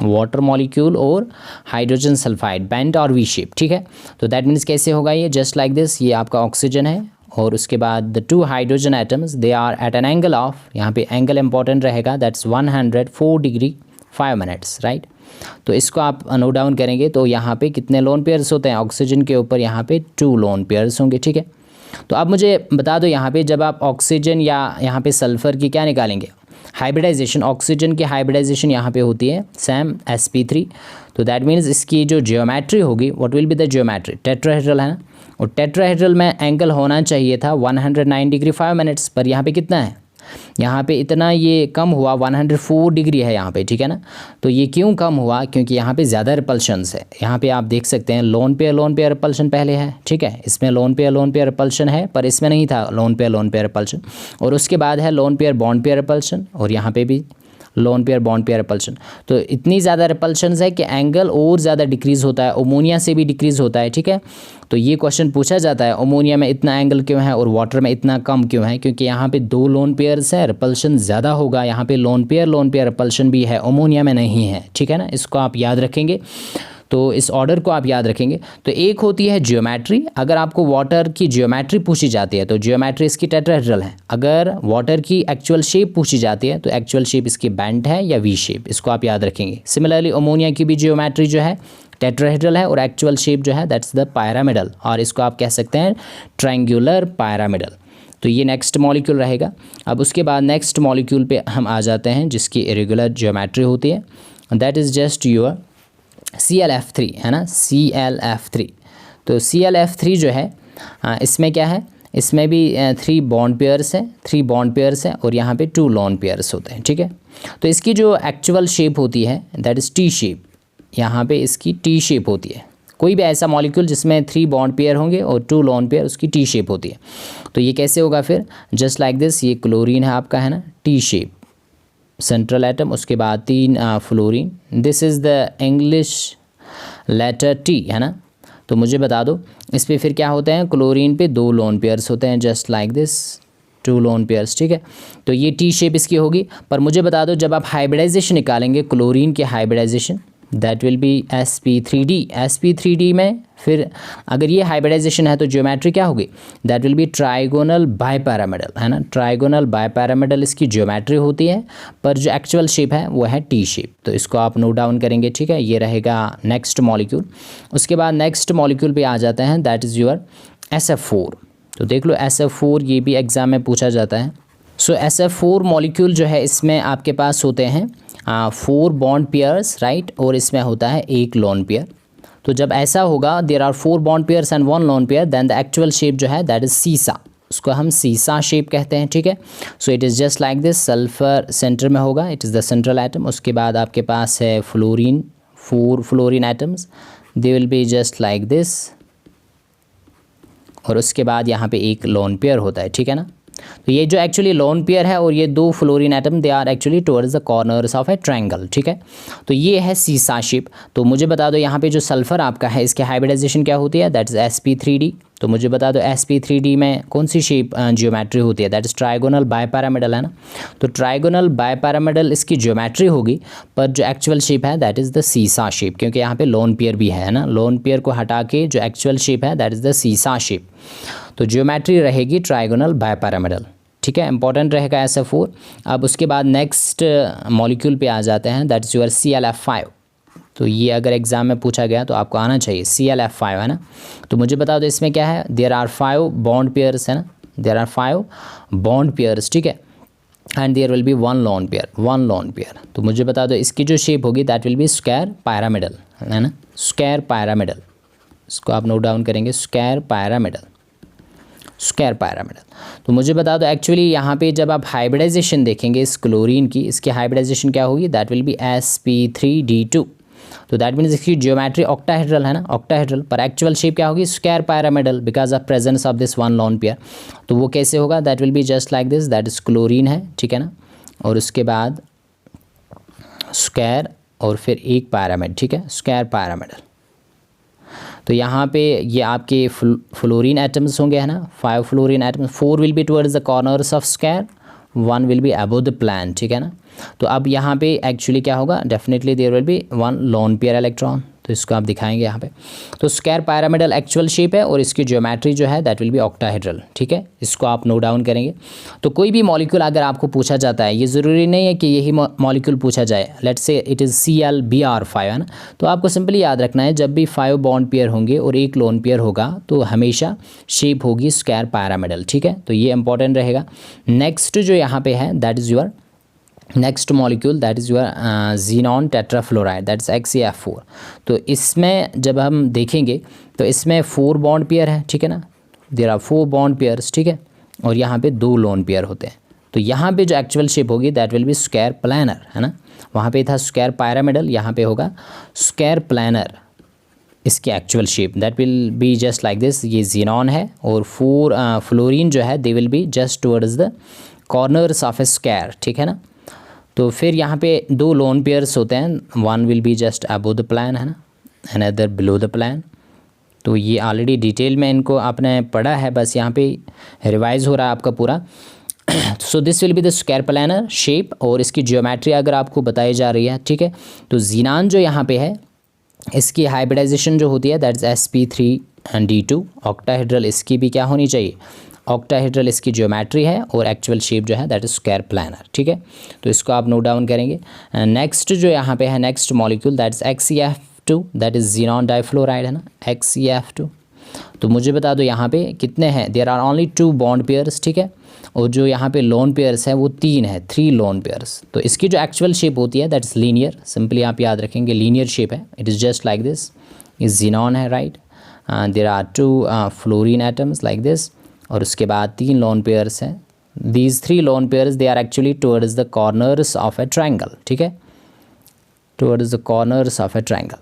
वाटर मॉलिक्यूल और हाइड्रोजन सल्फाइड, बेंट और वी शेप, ठीक है। तो दैट मीन्स कैसे होगा ये, जस्ट लाइक दिस। ये आपका ऑक्सीजन है और उसके बाद the 2 hydrogen atoms they are at an angle of, यहाँ पे एंगल इंपॉर्टेंट रहेगा, दैट्स 104 डिग्री 5 मिनट्स, राइट। तो इसको आप नोट डाउन करेंगे तो यहाँ पे कितने लोन पेयर्स होते हैं, ऑक्सीजन के ऊपर यहाँ पे 2 लोन पेयर्स होंगे, ठीक है। तो अब मुझे बता दो यहाँ पे जब आप ऑक्सीजन या यहाँ पे सल्फर की क्या निकालेंगे, हाइब्रिडाइजेशन, ऑक्सीजन की हाइब्रिडाइजेशन यहाँ पे होती है सेम sp3। तो दैट मीन्स इसकी जो जियोमेट्री होगी, what will be the geometry, tetrahedral है ना, और टेट्राहेड्रल में एंगल होना चाहिए था 109 डिग्री 5 मिनट्स, पर यहाँ पे कितना है, यहाँ पे इतना ये कम हुआ, 104 डिग्री है यहाँ पे, ठीक है ना। तो ये क्यों कम हुआ, क्योंकि यहाँ पे ज़्यादा रिपल्शंस है। यहाँ पे आप देख सकते हैं लोन पेयर रिपल्शन पहले है, ठीक है, इसमें लोन पेयर रिपल्शन है, पर इसमें नहीं था लोन पेयर रिपल्शन। और उसके बाद है loan pair bond pair repulsion, और यहाँ पे भी loan pair bond pair repulsion. तो इतनी ज़्यादा रिपल्शन है कि एंगल और ज़्यादा डिक्रीज़ होता है, अमोनिया से भी डिक्रीज़ होता है, ठीक है। तो ये क्वेश्चन पूछा जाता है, अमोनिया में इतना एंगल क्यों है और वाटर में इतना कम क्यों है, क्योंकि यहाँ पे 2 लोन पेयर्स है, रिपल्शन ज़्यादा होगा। यहाँ पे लोन पेयर रिपल्शन भी है, अमोनिया में नहीं है, ठीक है ना। इसको आप याद रखेंगे, तो इस ऑर्डर को आप याद रखेंगे। तो एक होती है जियोमेट्री, अगर आपको वाटर की जियोमेट्री पूछी जाती है तो जियोमेट्री इसकी टेट्राहेड्रल है। अगर वाटर की एक्चुअल शेप पूछी जाती है तो एक्चुअल शेप इसकी बेंट है या वी शेप, इसको आप याद रखेंगे। सिमिलरली अमोनिया की भी जियोमेट्री जो है टेट्राहेड्रल है और एक्चुअल शेप जो है दैट्स द पायरामिडल, और इसको आप कह सकते हैं ट्रायंगुलर पायरामिडल। तो ये नेक्स्ट मॉलिक्यूल रहेगा। अब उसके बाद नेक्स्ट मॉलिक्यूल पे हम आ जाते हैं जिसकी इरेगुलर जियोमेट्री होती है, that is just your ClF3 है ना, ClF3। तो ClF3 जो है इसमें क्या है, इसमें भी 3 बॉन्ड पेयर्स हैं, 3 बॉन्ड पेयर्स हैं और यहाँ पे 2 लोन पेयर्स होते हैं, ठीक है। तो इसकी जो एक्चुअल शेप होती है दैट इज़ टी शेप, यहाँ पे इसकी टी शेप होती है। कोई भी ऐसा मॉलिक्यूल जिसमें 3 बॉन्ड पेयर होंगे और 2 लोन पेयर, उसकी टी शेप होती है। तो ये कैसे होगा फिर, जस्ट लाइक दिस। ये क्लोरीन है आपका, है ना, टी शेप, सेंट्रल एटम, उसके बाद 3 fluorine, this is the English letter T, है ना। तो मुझे बता दो इस पे फिर क्या होते हैं, क्लोरीन पे 2 लोन पेयर्स होते हैं, just like this, 2 lone pairs, ठीक है। तो ये टी शेप इसकी होगी। पर मुझे बता दो जब आप हाइब्रिडाइजेशन निकालेंगे, क्लोरीन की hybridisation, that will B sp3d। sp3d में फिर अगर ये हाइब्रिडाइजेशन है तो ज्योमेट्री क्या होगी, दैट विल बी ट्राइगोनल बायपैरामिडल, है ना, ट्राइगोनल बायपैरामिडल इसकी ज्योमेट्री होती है, पर जो एक्चुअल शेप है वो है टी शेप। तो इसको आप नोट डाउन करेंगे, ठीक है। ये रहेगा नेक्स्ट मॉलिक्यूल। उसके बाद नेक्स्ट मॉलिक्यूल पे आ जाते हैं, दैट इज़ योर SF4। तो देख लो SF4, ये भी एग्जाम में पूछा जाता है। सो SF4 मॉलिक्यूल जो है इसमें आपके पास होते हैं 4 बॉन्ड पेयर्स, राइट, और इसमें होता है 1 लोन पेयर। तो जब ऐसा होगा, there are 4 bond pairs and 1 lone pair, then the actual shape जो है दैट इज सीसा, उसको हम सीसा शेप कहते हैं, ठीक है। So it is just like this, sulphur centre में होगा, it is the central atom. उसके बाद आपके पास है fluorine, 4 fluorine atoms, they will be just like this, और उसके बाद यहाँ पे 1 लोन पेयर होता है, ठीक है ना। तो ये जो एक्चुअली लोन पेयर है और ये 2 fluorine atom, they are actually towards the corners of a triangle, ठीक है। तो ये है सीसा शेप। तो मुझे बता दो यहाँ पे जो सल्फर आपका है इसकी हाइब्रिडाइजेशन क्या होती है, दैट इज sp3d। तो मुझे बता दो sp3d में कौन सी शेप जियोमेट्री होती है, दैट इज ट्राइगोनल बायपैरामिडल, है ना। तो ट्राइगोनल बायपैरामिडल इसकी जियोमेट्री होगी, पर जो एक्चुअल शेप है दैट इज़ द सीसा शेप, क्योंकि यहाँ पे लोन पेयर भी है ना। लोन पेयर को हटा के जो एक्चुअल शेप है दैट इज़ द सीसा शेप। तो ज्योमेट्री रहेगी ट्राइगोनल बायपैरामिडल, ठीक है, इंपॉर्टेंट रहेगा SF4। अब उसके बाद नेक्स्ट मॉलिक्यूल पे आ जाते हैं, दैट इज़ योर ClF5। तो ये अगर एग्जाम में पूछा गया तो आपको आना चाहिए ClF5, है ना। तो मुझे बता दो इसमें क्या है, देयर आर 5 बॉन्ड पेयर्स, है ना, देयर आर 5 बॉन्ड पेयर्स, ठीक है, and there will be 1 lone pair, 1 lone pair. तो मुझे बता दो इसकी जो शेप होगी that will be square pyramidal, है ना, स्क्वायर पैरामिडल। इसको आप नोट डाउन करेंगे, स्क्वायर पैरामिडल, स्क्वायर पैरामिडल। तो मुझे बता दो एक्चुअली यहाँ पे जब आप हाइब्रिडाइजेशन देखेंगे इस क्लोरीन की, इसकी हाइब्रिडाइजेशन क्या होगी, दैट विल बी sp3d2। तो दैट मीन्स इसकी ज्योमेट्री ऑक्टाहेड्रल, है ना, ऑक्टाहेड्रल, पर एक्चुअल शेप क्या होगी, square pyramidal, because of presence of this 1 lone pair. तो वो कैसे होगा, that will be just like this, that is chlorine है, ठीक है ना, और उसके बाद स्क्वायर और फिर एक पैरामिड, ठीक है, स्क्वायर पैरामिडल। तो यहाँ पे ये आपके फ्लोरीन एटम्स होंगे, है ना, 5 fluorine atoms, 4 will be towards the corners of square, 1 will be above the plan, ठीक है ना। तो अब यहाँ पे एक्चुअली क्या होगा, definitely there will be 1 lone pair electron. तो इसको आप दिखाएंगे यहाँ पे। तो स्क्वायर पैरामिडल एक्चुअल शेप है और इसकी ज्योमेट्री जो है दैट विल बी ऑक्टाहेड्रल, ठीक है, इसको आप नोट डाउन करेंगे। तो कोई भी मॉलिक्यूल अगर आपको पूछा जाता है, ये ज़रूरी नहीं है कि यही मॉलिक्यूल पूछा जाए, let's say it is ClBr5, है ना, तो आपको सिंपली याद रखना है जब भी 5 बॉन्ड पेयर होंगे और एक लोन पेयर होगा तो हमेशा शेप होगी स्क्वायर पैरामिडल, ठीक है। तो ये इंपॉर्टेंट रहेगा। नेक्स्ट जो यहाँ पे है that is your next molecule, that is your xenon tetrafluoride, that is XeF4। तो इसमें जब हम देखेंगे तो इसमें 4 बॉन्ड पेयर है, ठीक है ना, देयर आर 4 बॉन्ड पेयर्स, ठीक है, और यहाँ पे 2 लोन पेयर होते हैं। तो यहाँ पे जो एक्चुअल शेप होगी that will be square planar, है ना, वहाँ पे था स्क्वायर पैरामिडल, यहाँ पे होगा स्क्वायर प्लानर। इसकी actual shape that will be just like this, ये xenon है और 4 फ्लोरीन जो है they will be just towards the corners of A square, ठीक है ना। तो फिर यहाँ पे 2 लोन पेयर्स होते हैं, 1 will be just above the plan, है ना, अनदर बिलो द प्लान। तो ये ऑलरेडी डिटेल में इनको आपने पढ़ा है, बस यहाँ पे रिवाइज हो रहा है आपका पूरा। So this will be the square planar shape और इसकी ज्योमेट्री अगर आपको बताई जा रही है, ठीक है। तो xenon जो यहाँ पे है इसकी हाइब्रिडाइजेशन जो होती है दैट इज sp3d2 ऑक्टाहेड्रल, इसकी भी क्या होनी चाहिए, ऑक्टाहेड्रल इसकी ज्योमेट्री है और एक्चुअल शेप जो है दैट इज स्क्वायर प्लानर, ठीक है। तो इसको आप नोट डाउन करेंगे। नेक्स्ट जो यहाँ पे है next molecule that is XeF2, that is xenon difluoride, है ना, XeF2। तो मुझे बता दो यहाँ पे कितने हैं, there are only 2 bond pairs, ठीक है, और जो यहाँ पे लोन पेयर्स है वो 3 है, 3 लोन पेयर्स। तो इसकी जो एक्चुअल शेप होती है दैट इज लीनियर, सिंपली आप याद रखेंगे लीनियर शेप है, it is just like this, ये xenon है, right, there are 2 fluorine atoms like this, और उसके बाद 3 लोन पेयर्स हैं। These 3 lone pairs they are actually towards the corners of a triangle, ठीक है, towards the corners of a triangle.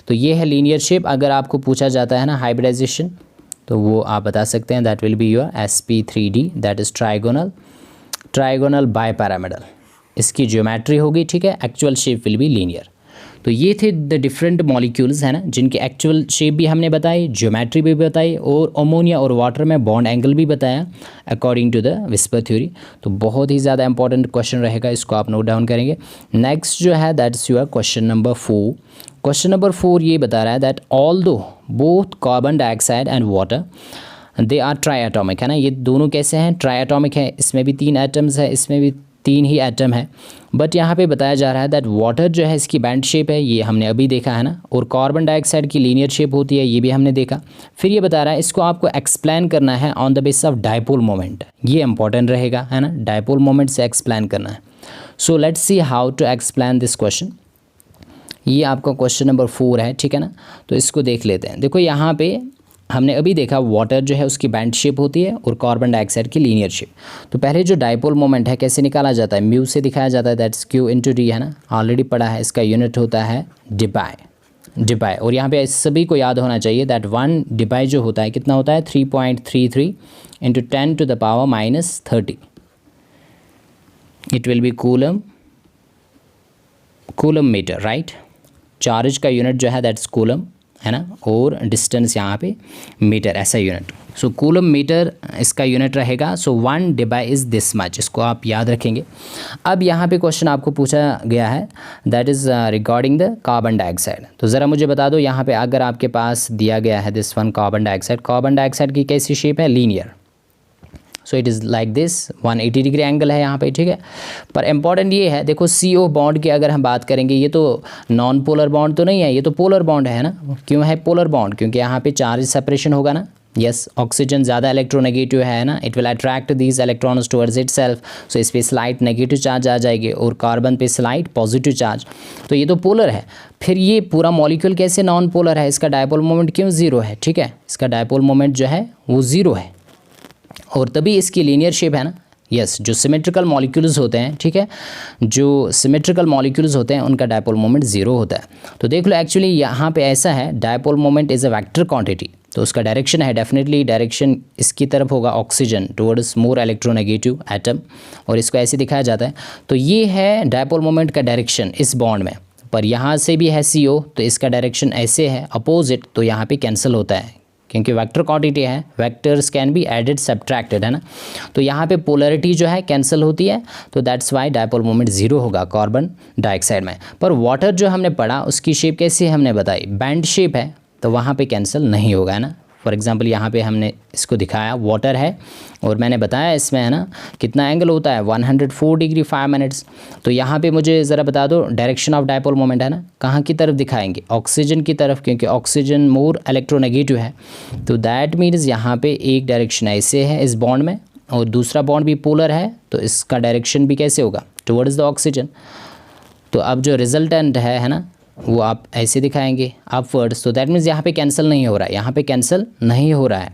तो ये है लीनियर शेप। अगर आपको पूछा जाता है ना हाइब्रिडाइजेशन तो वो आप बता सकते हैं that will be your sp3d, that is trigonal bipyramidal, इसकी ज्योमेट्री होगी, ठीक है, actual shape will be linear. तो ये थे द डिफरेंट मॉलिक्यूल्स, है ना, जिनकी एक्चुअल शेप भी हमने बताई, ज्योमेट्री भी बताई और अमोनिया और वाटर में बॉन्ड एंगल भी बताया according to the VSEPR theory. तो बहुत ही ज़्यादा इंपॉर्टेंट क्वेश्चन रहेगा, इसको आप नोट डाउन करेंगे। नेक्स्ट जो है that's your question number 4। Question number 4 ये बता रहा है that although both carbon dioxide and water they are triatomic, है ना, ये दोनों कैसे हैं, ट्राइएटॉमिक है, इसमें भी 3 एटम्स है, इसमें भी 3 ही एटम है। बट यहाँ पे बताया जा रहा है दैट वाटर जो है इसकी बैंड शेप है, ये हमने अभी देखा है ना, और कार्बन डाइऑक्साइड की लीनियर शेप होती है, ये भी हमने देखा। फिर ये बता रहा है इसको आपको एक्सप्लेन करना है on the basis of dipole moment, ये इंपॉर्टेंट रहेगा, है ना, डाइपोल मोमेंट से एक्सप्लेन करना है। So let's see how to explain this question. ये आपका क्वेश्चन नंबर 4 है, ठीक है ना। तो इसको देख लेते हैं। देखो यहाँ पे हमने अभी देखा वाटर जो है उसकी बैंड शेप होती है और कार्बन डाइऑक्साइड की लीनियर शेप। तो पहले जो डाइपोल मोमेंट है कैसे निकाला जाता है, म्यू से दिखाया जाता है, दैट्स Q/D, है ना, ऑलरेडी पढ़ा है, इसका यूनिट होता है डिबाई। और यहाँ पे सभी को याद होना चाहिए दैट 1 डिबाई जो होता है कितना होता है, 3.33 × 10⁻30। It will be coulomb metre, right. Charge का यूनिट जो है दैट्स कूलम, है ना, और डिस्टेंस यहाँ पे मीटर, ऐसा यूनिट। सो कूलम मीटर इसका यूनिट रहेगा। सो 1 डिवाइड इज़ दिस मच, इसको आप याद रखेंगे। अब यहाँ पे क्वेश्चन आपको पूछा गया है that is regarding the carbon dioxide. तो ज़रा मुझे बता दो, यहाँ पे अगर आपके पास दिया गया है दिस वन कार्बन डाइऑक्साइड की कैसी शेप है, linear. So it is like this 180 degree angle है यहाँ पे, ठीक है। पर इंपॉर्टेंट ये है, देखो CO बॉन्ड की अगर हम बात करेंगे, ये तो नॉन पोलर बॉन्ड तो नहीं है, ये तो पोलर बॉन्ड है ना। क्यों है पोलर बॉन्ड? क्योंकि यहाँ पे चार्ज सेपरेशन होगा ना। यस, ऑक्सीजन ज़्यादा इलेक्ट्रोनेगेटिव है ना, it will attract these electrons towards itself. So इस पर स्लाइट नेगेटिव चार्ज आ जाएगी और कार्बन पे स्लाइट पॉजिटिव चार्ज। तो ये तो पोलर है। फिर ये पूरा मॉलिक्यूल कैसे नॉन पोलर है? इसका डायपोल मोमेंट क्यों ज़ीरो है? ठीक है, इसका डायपोल मोमेंट जो है वो ज़ीरो है और तभी इसकी लीनियर शेप है ना। यस, जो सिमेट्रिकल मॉलिक्यूल्स होते हैं, ठीक है, जो सिमेट्रिकल मॉलिक्यूल्स होते हैं उनका डायपोल मोमेंट ज़ीरो होता है। तो देख लो, एक्चुअली यहाँ पे ऐसा है, dipole moment is a vector quantity. तो उसका डायरेक्शन है, डेफिनेटली डायरेक्शन इसकी तरफ होगा, oxygen towards more electronegative atom, और इसको ऐसे दिखाया जाता है। तो ये है डायपोल मोमेंट का डायरेक्शन इस बॉन्ड में। पर यहाँ से भी है CO, तो इसका डायरेक्शन ऐसे है अपोजिट, तो यहाँ पे कैंसिल होता है क्योंकि वेक्टर क्वांटिटी है, vectors can be added subtracted, है ना। तो यहाँ पे पोलैरिटी जो है कैंसिल होती है, तो that's why dipole moment zero होगा कार्बन डाइऑक्साइड में। पर वाटर जो हमने पढ़ा उसकी शेप कैसी हमने बताई, बैंड शेप है, तो वहाँ पे कैंसिल नहीं होगा, है ना। फॉर एग्जांपल यहाँ पे हमने इसको दिखाया, वाटर है और मैंने बताया इसमें, है ना, कितना एंगल होता है 104 डिग्री 5 मिनट्स। तो यहाँ पे मुझे ज़रा बता दो डायरेक्शन ऑफ डायपोल मोमेंट, है ना, कहाँ की तरफ दिखाएंगे? ऑक्सीजन की तरफ, क्योंकि ऑक्सीजन मोर इलेक्ट्रोनेगेटिव है। तो दैट मीन्स यहाँ पे एक डायरेक्शन ऐसे है इस बॉन्ड में और दूसरा बॉन्ड भी पोलर है, तो इसका डायरेक्शन भी कैसे होगा? Towards the oxygen. तो अब जो रिजल्टेंट है ना, वो आप ऐसे दिखाएंगे अपवर्ड्स। तो दैट मीन्स यहाँ पे कैंसिल नहीं हो रहा है, यहाँ पे कैंसिल नहीं हो रहा है,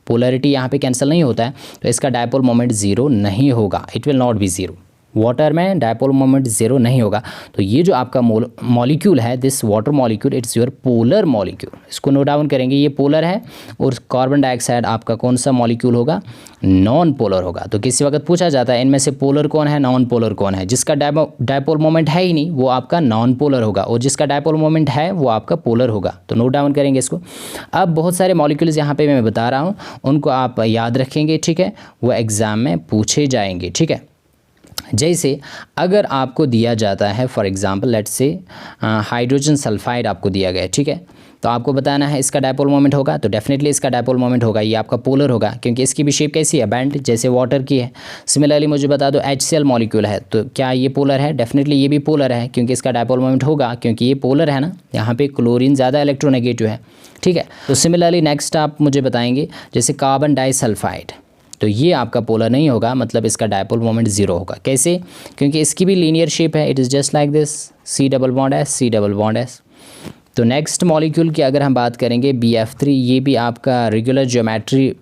पोलैरिटी यहाँ पे कैंसिल नहीं होता है, तो इसका डायपोल मोमेंट ज़ीरो नहीं होगा, it will not be zero. Water में डायपोल मोमेंट ज़ीरो नहीं होगा। तो ये जो आपका मॉलिक्यूल है, this water molecule, it's your polar molecule. इसको नोट डाउन करेंगे, ये पोलर है और कार्बन डाइऑक्साइड आपका कौन सा मॉलिक्यूल होगा? नॉन पोलर होगा। तो किसी वक्त पूछा जाता है इनमें से पोलर कौन है, नॉन पोलर कौन है? जिसका डायपोल मोमेंट है ही नहीं वो आपका नॉन पोलर होगा और जिसका डायपोल मोमेंट है वो आपका पोलर होगा। तो नोट डाउन करेंगे इसको। अब बहुत सारे मॉलिक्यूल्स यहाँ पे मैं बता रहा हूँ, उनको आप याद रखेंगे, ठीक है, वो एग्ज़ाम में पूछे जाएंगे, ठीक है। जैसे अगर आपको दिया जाता है for example let's say hydrogen sulphide आपको दिया गया है, ठीक है, तो आपको बताना है इसका डायपोल मोमेंट होगा, तो डेफिनेटली इसका डायपोल मोमेंट होगा, ये आपका पोलर होगा क्योंकि इसकी भी शेप कैसी है? बैंड, जैसे वाटर की है। सिमिलरली मुझे बता दो HCl मॉलिक्यूल है, तो क्या ये पोलर है? डेफिनेटली ये भी पोलर है क्योंकि इसका डायपोल मोमेंट होगा, क्योंकि ये पोलर है ना, यहाँ पे क्लोरीन ज़्यादा इलेक्ट्रोनेगेटिव है, ठीक है। तो सिमिलरली नेक्स्ट आप मुझे बताएंगे जैसे कार्बन डाइसल्फाइड, तो ये आपका पोलर नहीं होगा, मतलब इसका डायपोल मोमेंट ज़ीरो होगा। कैसे? क्योंकि इसकी भी लीनियर शेप है, it is just like this, C double bond S, C double bond S। तो नेक्स्ट मॉलिक्यूल की अगर हम बात करेंगे BF3, ये भी आपका रेगुलर ज्योमेट्री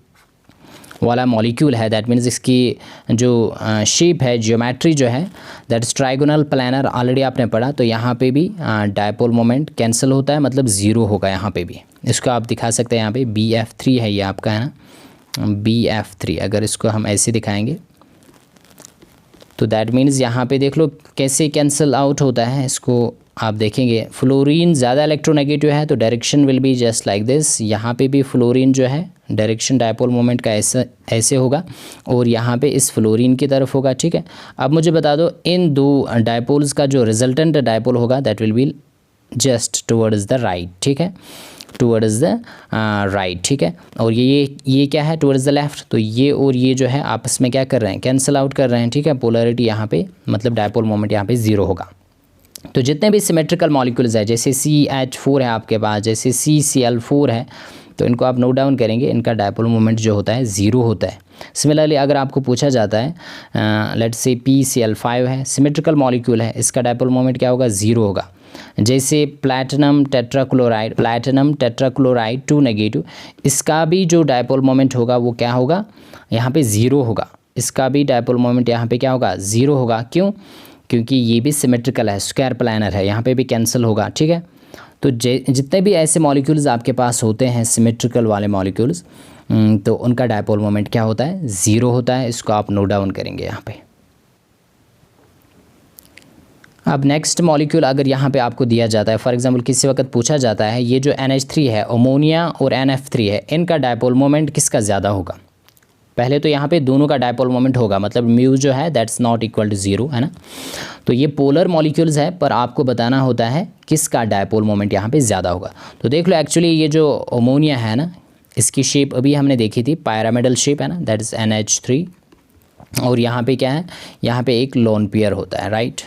वाला मॉलिक्यूल है। दैट मीन्स इसकी जो शेप है, ज्योमेट्री जो है, that is trigonal planner, already आपने पढ़ा। तो यहाँ पे भी डायपोल मोमेंट कैंसिल होता है, मतलब ज़ीरो होगा यहाँ पे भी। इसको आप दिखा सकते हैं, यहाँ पे BF3 है ये आपका, है ना, BF3। अगर इसको हम ऐसे दिखाएंगे तो दैट मीन्स यहाँ पे देख लो कैसे कैंसिल आउट होता है। इसको आप देखेंगे, फ्लोरीन ज़्यादा इलेक्ट्रोनेगेटिव है तो direction will be just like this. यहाँ पे भी फ्लोरीन जो है डायरेक्शन डायपोल मोमेंट का ऐसे होगा और यहाँ पे इस फ्लोरीन की तरफ होगा, ठीक है। अब मुझे बता दो इन दो डायपोल्स का जो रिजल्टेंट डायपोल होगा that will be just towards the right, ठीक है, टुवर्ड्स द राइट, ठीक है। और ये क्या है? Towards the left. तो ये और ये जो है आपस में क्या कर रहे हैं? कैंसिल आउट कर रहे हैं, ठीक है। पोलैरिटी यहाँ पे, मतलब डायपोल मोमेंट यहाँ पे ज़ीरो होगा। तो जितने भी सिमेट्रिकल मॉलिक्यूल्स है, जैसे CH4 है आपके पास, जैसे CCl4 है, तो इनको आप नोट डाउन करेंगे, इनका डायपोल मोमेंट जो होता है ज़ीरो होता है। सिमिलरली अगर आपको पूछा जाता है लेट्स से PCl5 है, सिमेट्रिकल मॉलिक्यूल है, इसका डायपोल मोमेंट क्या होगा? ज़ीरो होगा। जैसे प्लैटिनम टेट्राक्लोराइड 2 नेगेटिव, इसका भी जो डायपोल मोमेंट होगा वो क्या होगा? यहाँ पे ज़ीरो होगा। इसका भी डायपोल मोमेंट यहाँ पे क्या होगा? ज़ीरो होगा। क्यों? क्योंकि ये भी सिमेट्रिकल है, स्क्वायर प्लानर है, यहाँ पे भी कैंसिल होगा, ठीक है। तो जितने भी ऐसे मॉलिक्यूल्स आपके पास होते हैं सिमेट्रिकल वाले मॉलिक्यूल्स, तो उनका डायपोल मोमेंट क्या होता है? ज़ीरो होता है। इसको आप नोट डाउन करेंगे यहाँ पे। अब नेक्स्ट मॉलिक्यूल अगर यहाँ पे आपको दिया जाता है, फॉर एग्जांपल किसी वक्त पूछा जाता है ये जो NH3 है, अमोनिया और NF3 है, इनका डायपोल मोमेंट किसका ज़्यादा होगा। पहले तो यहाँ पे दोनों का डायपोल मोमेंट होगा, मतलब म्यू जो है दैट्स नॉट इक्वल टू 0, है ना। तो ये पोलर मॉलिक्यूल्स है, पर आपको बताना होता है किसका डायपोल मोमेंट यहाँ पे ज़्यादा होगा। तो देख लो, एक्चुअली ये जो अमोनिया है ना, इसकी शेप अभी हमने देखी थी, पायरामिडल शेप है ना, दैट इज़ NH3। और यहाँ पे क्या है, यहाँ पे एक लोन पेयर होता है, राइट,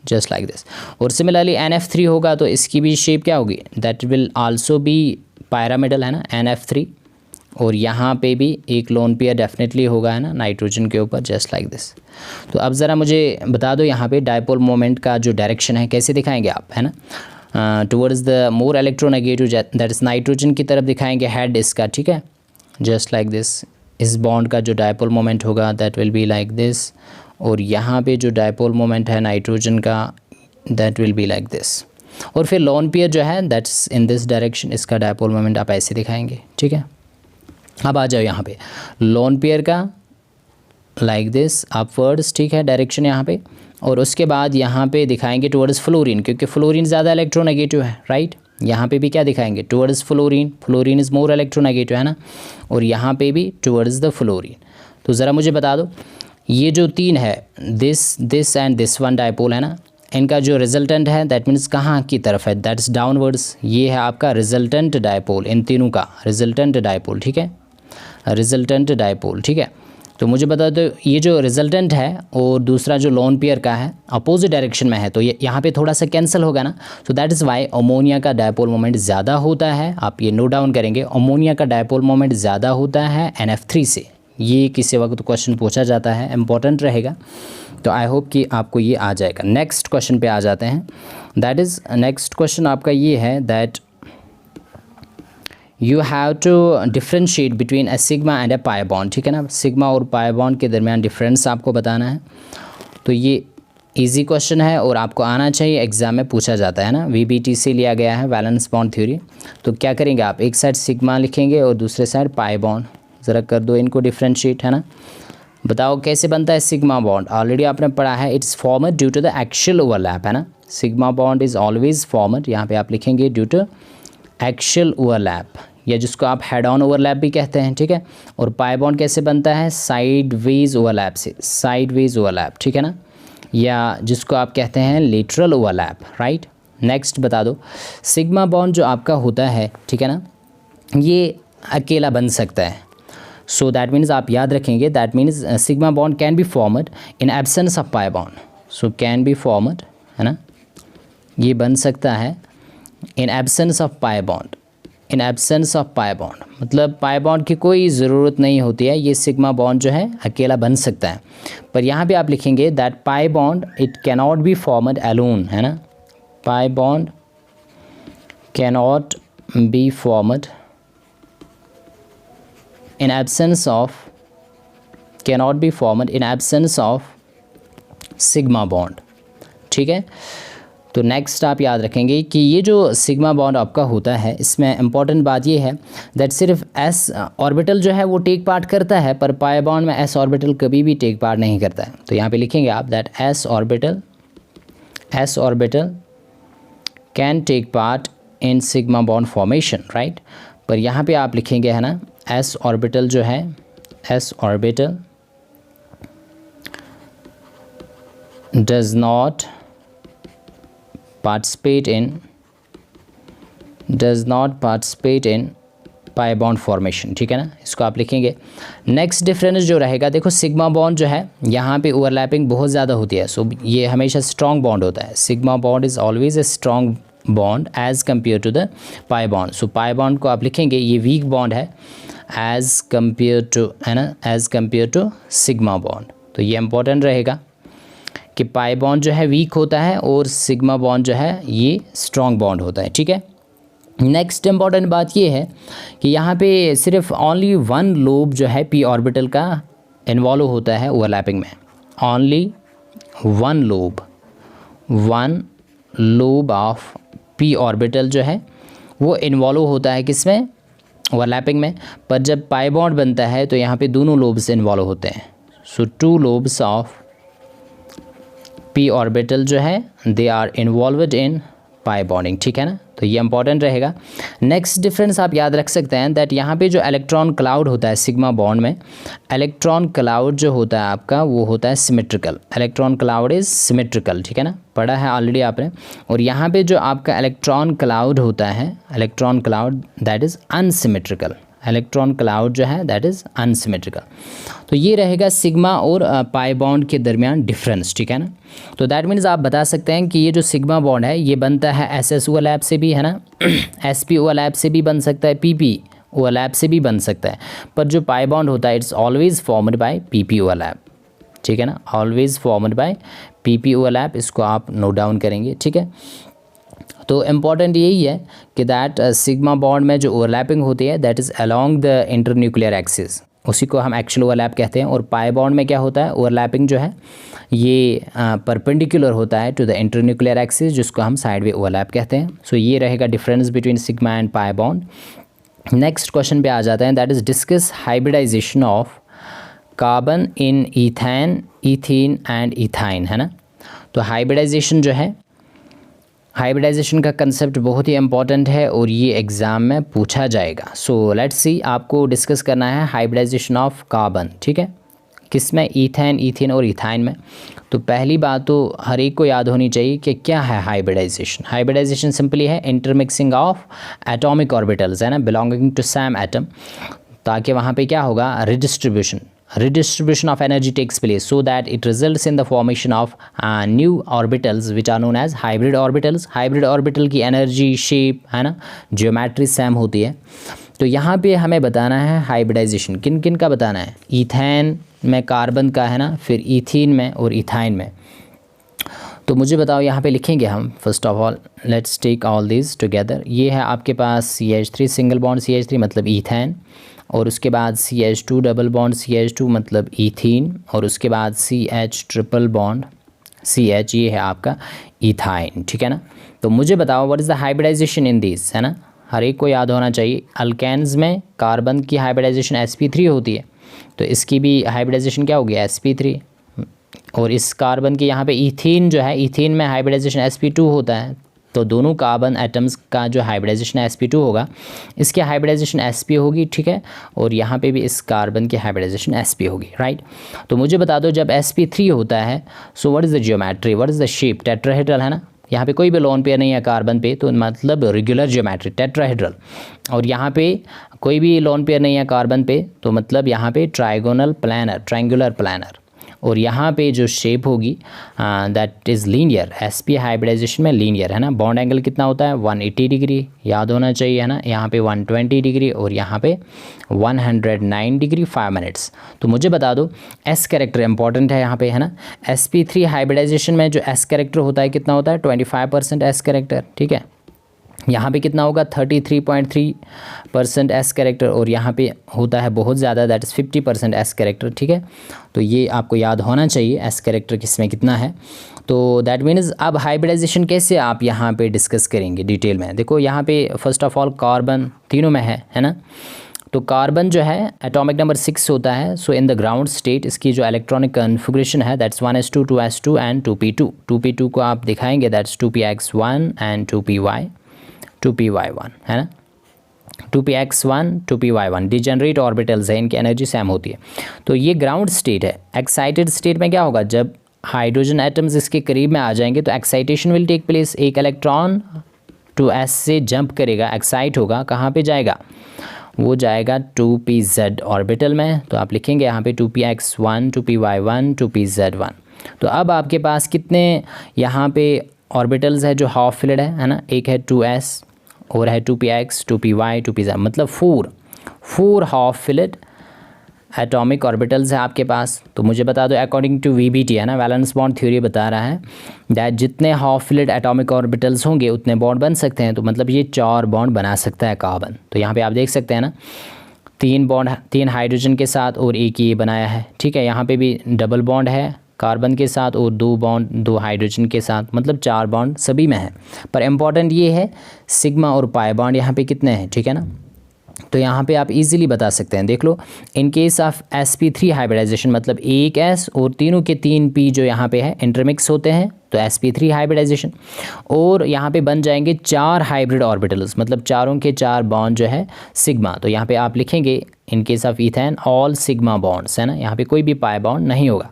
जस्ट लाइक दिस। और सिमिलरली NF3 होगा तो इसकी भी शेप क्या होगी, that will also be pyramidal, है ना, NF3। और यहाँ पे भी एक लोन पेयर डेफिनेटली होगा, है ना, नाइट्रोजन के ऊपर, जस्ट लाइक दिस। तो अब ज़रा मुझे बता दो यहाँ पे डायपोल मोमेंट का जो डायरेक्शन है कैसे दिखाएंगे आप, है ना, towards the more electronegative, that is nitrogen की तरफ दिखाएंगे हेड इसका, ठीक है, जस्ट लाइक दिस। इस बॉन्ड का जो डायपोल मोमेंट होगा that will be like this. और यहाँ पे जो डायपोल मोमेंट है नाइट्रोजन का that will be like this. और फिर लोन पेयर जो है दैट्स इन दिस डायरेक्शन, इसका डायपोल मोमेंट आप ऐसे दिखाएंगे, ठीक है। अब आ जाओ यहाँ पे लोन पेयर का लाइक दिस अपवर्ड्स, ठीक है, डायरेक्शन यहाँ पे। और उसके बाद यहाँ पे दिखाएंगे टुवर्ड्स फ्लोरीन, क्योंकि फ्लोरीन ज़्यादा इलेक्ट्रोनेगेटिव है, राइट। यहाँ पे भी क्या दिखाएंगे, towards fluorine, fluorine is more electronegative, है ना। और यहाँ पे भी टुवर्ड्स द फ्लोरीन। तो ज़रा मुझे बता दो ये जो तीन है, this and this one dipole, है ना, इनका जो रिजल्टेंट है दैट मीन्स कहाँ की तरफ है, दैट्स डाउनवर्ड्स। ये है आपका रिजल्टेंट डायपोल, इन तीनों का रिजल्टेंट डायपोल, ठीक है, रिजल्टेंट डायपोल, ठीक है। तो मुझे बता दो ये जो रिजल्टेंट है और दूसरा जो लोन पेयर का है अपोजिट डायरेक्शन में है, तो ये यहाँ पे थोड़ा सा कैंसिल होगा ना। सो दैट इज़ वाई अमोनिया का डायपोल मोमेंट ज़्यादा होता है। आप ये नोट डाउन करेंगे, अमोनिया का डायपोल मोमेंट ज़्यादा होता है NF3 से। ये किसी वक्त क्वेश्चन पूछा जाता है, इंपॉर्टेंट रहेगा। तो आई होप कि आपको ये आ जाएगा। नेक्स्ट क्वेश्चन पे आ जाते हैं, दैट इज़ नेक्स्ट क्वेश्चन आपका ये है that you have to differentiate between a sigma and a pi bond, ठीक है ना। सिग्मा और पाई बॉन्ड के दरमियान डिफरेंस आपको बताना है। तो ये इजी क्वेश्चन है और आपको आना चाहिए, एग्जाम में पूछा जाता है ना, VBT से लिया गया है, वैलेंस बॉन्ड थ्योरी। तो क्या करेंगे आप, एक साइड सिग्मा लिखेंगे और दूसरे साइड पाई बॉन्ड। ज़रा कर दो इनको डिफ्रेंशिएट, है ना। बताओ कैसे बनता है सिग्मा बॉन्ड, ऑलरेडी आपने पढ़ा है, it's formed due to the axial overlap, है ना। Sigma bond is always formed, यहाँ पे आप लिखेंगे ड्यू टू एक्सियल ओवरलैप, या जिसको आप हेड ऑन ओवरलैप भी कहते हैं, ठीक है। और पाई बॉन्ड कैसे बनता है, साइड वेज ओवरलैप से, साइड वेज ओवरलैप, ठीक है ना, या जिसको आप कहते हैं लेटरल ओवरलैप, राइट। नेक्स्ट बता दो सिग्मा बॉन्ड जो आपका होता है, ठीक है ना, ये अकेला बन सकता है। सो दैट मीन्स आप याद रखेंगे, that means sigma bond can be formed in absence of pi bond. So can be formed, है ना, ये बन सकता है in absence of pi bond, in absence of pi bond, मतलब पाई बॉन्ड की कोई ज़रूरत नहीं होती है, ये सिग्मा बॉन्ड जो है अकेला बन सकता है। पर यहाँ पे आप लिखेंगे that pi bond it cannot be formed alone, है ना, pi bond cannot be formed in absence of, cannot be formed in absence of sigma bond, ठीक है। तो नेक्स्ट आप याद रखेंगे कि ये जो सिग्मा बॉन्ड आपका होता है, इसमें इंपॉर्टेंट बात ये है दैट सिर्फ s ऑर्बिटल जो है वो टेक पार्ट करता है, पर पाई बॉन्ड में s ऑर्बिटल कभी भी टेक पार्ट नहीं करता है। तो यहाँ पे लिखेंगे आप that s orbital can take part in sigma bond formation, right. पर यहाँ पे आप लिखेंगे, है ना, s ऑर्बिटल जो है, s orbital does not participate in pi bond formation, ठीक है ना, इसको आप लिखेंगे। नेक्स्ट डिफरेंस जो रहेगा, देखो सिग्मा बॉन्ड जो है यहाँ पे ओवरलैपिंग बहुत ज़्यादा होती है, सो ये हमेशा स्ट्रॉन्ग बॉन्ड होता है। Sigma bond is always a strong bond as compare to the pi bond. So pi bond को आप लिखेंगे ये वीक बॉन्ड है एज़ कम्पेयर टू, है ना, as compare to sigma bond. तो ये इंपॉर्टेंट रहेगा कि पाई बॉन्ड जो है वीक होता है और सिग्मा बॉन्ड जो है ये स्ट्रॉन्ग बॉन्ड होता है, ठीक है। नेक्स्ट इंपॉर्टेंट बात ये है कि यहाँ पे सिर्फ ओनली वन लोब जो है p ऑर्बिटल का इन्वॉल्व होता है ओवरलैपिंग में, only one lobe of p orbital जो है वो इन्वॉल्व होता है किसमें, ओवरलैपिंग में। पर जब पाई बॉन्ड बनता है तो यहाँ पे दोनों लोब्स इन्वॉल्व होते हैं। So two lobes of p orbital जो है they are involved in pi bonding, ठीक है ना। तो ये इंपॉर्टेंट रहेगा। नेक्स्ट डिफरेंस आप याद रख सकते हैं दैट यहाँ पे जो इलेक्ट्रॉन क्लाउड होता है सिग्मा बॉन्ड में, इलेक्ट्रॉन क्लाउड जो होता है आपका वो होता है symmetrical. Electron cloud is symmetrical, ठीक है ना, पढ़ा है ऑलरेडी आपने। और यहाँ पे जो आपका इलेक्ट्रॉन क्लाउड होता है, electron cloud that is unsymmetrical. Electron cloud जो है दैट इज़ अनसिमेट्रिकल। तो ये रहेगा सिग्मा और पाई बॉन्ड के दरमियान डिफरेंस, ठीक है ना। तो दैट मीन्स आप बता सकते हैं कि ये जो सिग्मा बॉन्ड है ये बनता है SS ओवरलैप से भी, है ना, SP ओवरलैप से भी बन सकता है, PP ओवरलैप से भी बन सकता है, पर जो पाई बॉन्ड होता है it's always formed by PP overlap, ठीक है ना, always formed by PP overlap. इसको आप नोट डाउन करेंगे, ठीक है। तो इम्पॉर्टेंट यही है कि दैट सिग्मा बॉन्ड में जो ओवरलैपिंग होती है that is along the internuclear axis, उसी को हम एक्चुअल ओवरलैप कहते हैं। और पाई बॉन्ड में क्या होता है, ओवरलैपिंग जो है ये परपेंडिकुलर होता है टू द इंटरन्यूक्लियर एक्सिस, जिसको हम साइड वे ओवरलैप कहते हैं। सो ये रहेगा difference between sigma and pi bond. Next question पे आ जाते हैं, that is discuss hybridisation of carbon in ethane, ethene and ethyne, है ना। तो हाइब्रिडाइजेशन जो है, हाइब्रिडाइजेशन का कंसेप्ट बहुत ही इंपॉर्टेंट है और ये एग्ज़ाम में पूछा जाएगा। सो लेट्स सी, आपको डिस्कस करना है हाइब्रिडाइजेशन ऑफ कार्बन, ठीक है, किस में, ईथेन, ईथीन और इथाइन में। तो पहली बात तो हर एक को याद होनी चाहिए कि क्या है हाइब्रिडाइजेशन। हाइब्रिडाइजेशन सिंपली है इंटरमिक्सिंग ऑफ एटॉमिक ऑर्बिटल्स, है ना, बिलोंगिंग टू सेम एटम, ताकि वहाँ पे क्या होगा, redistribution of energy takes place so that it results in the formation of new orbitals which are known as hybrid orbitals. hybrid orbital की energy shape, है ना, geometry सेम होती है। तो यहाँ पे हमें बताना है हाइब्रिडाइजेशन किन किन का बताना है, ईथेन में कार्बन का, है ना, फिर ईथीन में और इथाइन में। तो मुझे बताओ, यहाँ पे लिखेंगे हम। First of all let's take all this together. ये है आपके पास CH3 सिंगल बॉन्ड CH3 मतलब ईथेन, और उसके बाद CH2 डबल बॉन्ड CH2 मतलब ईथीन, और उसके बाद CH ट्रिपल बॉन्ड CH, ये है आपका इथाइन, ठीक है ना। तो मुझे बताओ what is the hybridisation in this, है ना, हर एक को याद होना चाहिए। अल्केन्स में कार्बन की हाइब्रिडाइजेशन sp3 होती है, तो इसकी भी हाइब्रिडाइजेशन क्या होगी, sp3। और इस कार्बन की यहाँ पे ईथीन जो है, ईथीन में हाइब्रिडाइजेशन sp2 होता है। तो दोनों कार्बन एटम्स का जो हाइब्रिडाइजेशन sp2 होगा, इसकी हाइब्रिडाइजेशन sp होगी, ठीक है, और यहाँ पे भी इस कार्बन की हाइब्रिडाइजेशन sp होगी, राइट। तो मुझे बता दो, जब sp3 होता है so what is the geometry, what is the shape, tetrahedral, है ना। यहाँ पे कोई भी लोन पेयर नहीं है कार्बन पे, तो मतलब रेगुलर ज्योमेट्री, टेट्राहेड्रल। और यहाँ पे कोई भी लोन पेयर नहीं है कार्बन पे, तो मतलब यहाँ पे ट्राइगोनल प्लानर, ट्रायंगुलर प्लानर। और यहाँ पे जो शेप होगी that is linear, sp hybridisation में लीनियर, है ना। बॉन्ड एंगल कितना होता है, 180 डिग्री, याद होना चाहिए, है ना। यहाँ पे 120 डिग्री और यहाँ पे 109 डिग्री 5 मिनट्स। तो मुझे बता दो s कैरेक्टर इंपॉर्टेंट है यहाँ पे, है ना। sp3 हाइब्रिडाइजेशन में जो s कैरेक्टर होता है कितना होता है, 25% s कैरेक्टर, ठीक है। यहाँ पे कितना होगा, 33.3% एस कैरेक्टर, और यहाँ पे होता है बहुत ज़्यादा, दैट इज़ 50% एस कैरेक्टर, ठीक है। तो ये आपको याद होना चाहिए एस कैरेक्टर किस में कितना है। तो दैट मीन्स अब हाइब्रिडाइजेशन कैसे आप यहाँ पे डिस्कस करेंगे डिटेल में। देखो यहाँ पे फर्स्ट ऑफ ऑल कार्बन तीनों में है ना। तो कार्बन जो है एटॉमिक नंबर 6 होता है। सो इन द ग्राउंड स्टेट इसकी जो इलेक्ट्रॉनिक कन्फिग्रेशन है that's 1s2 2s2 and 2p2। 2p2 को आप दिखाएंगे दैट्स 2px1 एंड 2py1, है ना। 2px1 2py1 डिजेनरेट ऑर्बिटल्स है, इनकी एनर्जी सेम होती है। तो ये ग्राउंड स्टेट है। एक्साइटेड स्टेट में क्या होगा, जब हाइड्रोजन एटम्स इसके करीब में आ जाएंगे तो एक्साइटेशन विल टेक प्लेस। एक इलेक्ट्रॉन 2s से जंप करेगा, एक्साइट होगा, कहाँ पे जाएगा, वो जाएगा 2pz ऑर्बिटल में। तो आप लिखेंगे यहाँ पे 2px1 2py1 2pz1। तो अब आपके पास कितने यहाँ पे ऑर्बिटल्स है जो हाफ फिल्ड है ना। एक है 2s और है 2px 2py 2pz, मतलब 4 हाफ फिल्ड एटॉमिक ऑर्बिटल्स है आपके पास। तो मुझे बता दो अकॉर्डिंग टू VBT, है ना, वैलेंस बॉन्ड थ्योरी बता रहा है दैट जितने हाफ फिल्ड एटॉमिक ऑर्बिटल्स होंगे उतने बॉन्ड बन सकते हैं। तो मतलब ये 4 बॉन्ड बना सकता है कार्बन। तो यहाँ पे आप देख सकते हैं ना, 3 बॉन्ड, 3 हाइड्रोजन के साथ और एक ये बनाया है, ठीक है। यहाँ पे भी डबल बॉन्ड है कार्बन के साथ और 2 बॉन्ड 2 हाइड्रोजन के साथ, मतलब 4 बॉन्ड सभी में है। पर इम्पॉर्टेंट ये है सिग्मा और पाई बॉन्ड यहाँ पे कितने हैं, ठीक है ना। तो यहाँ पे आप इजीली बता सकते हैं, देख लो, in case of sp3 hybridisation मतलब एक s और तीनों के 3 p जो यहाँ पे है इंटरमिक्स होते हैं तो sp3 हाइब्रिडाइजेशन। और यहाँ पे बन जाएंगे 4 हाइब्रिड ऑर्बिटल्स मतलब चारों के 4 बॉन्ड जो है सिग्मा। तो यहाँ पे आप लिखेंगे इन case of ethane all sigma bonds, है ना, यहाँ पे कोई भी पाई बॉन्ड नहीं होगा।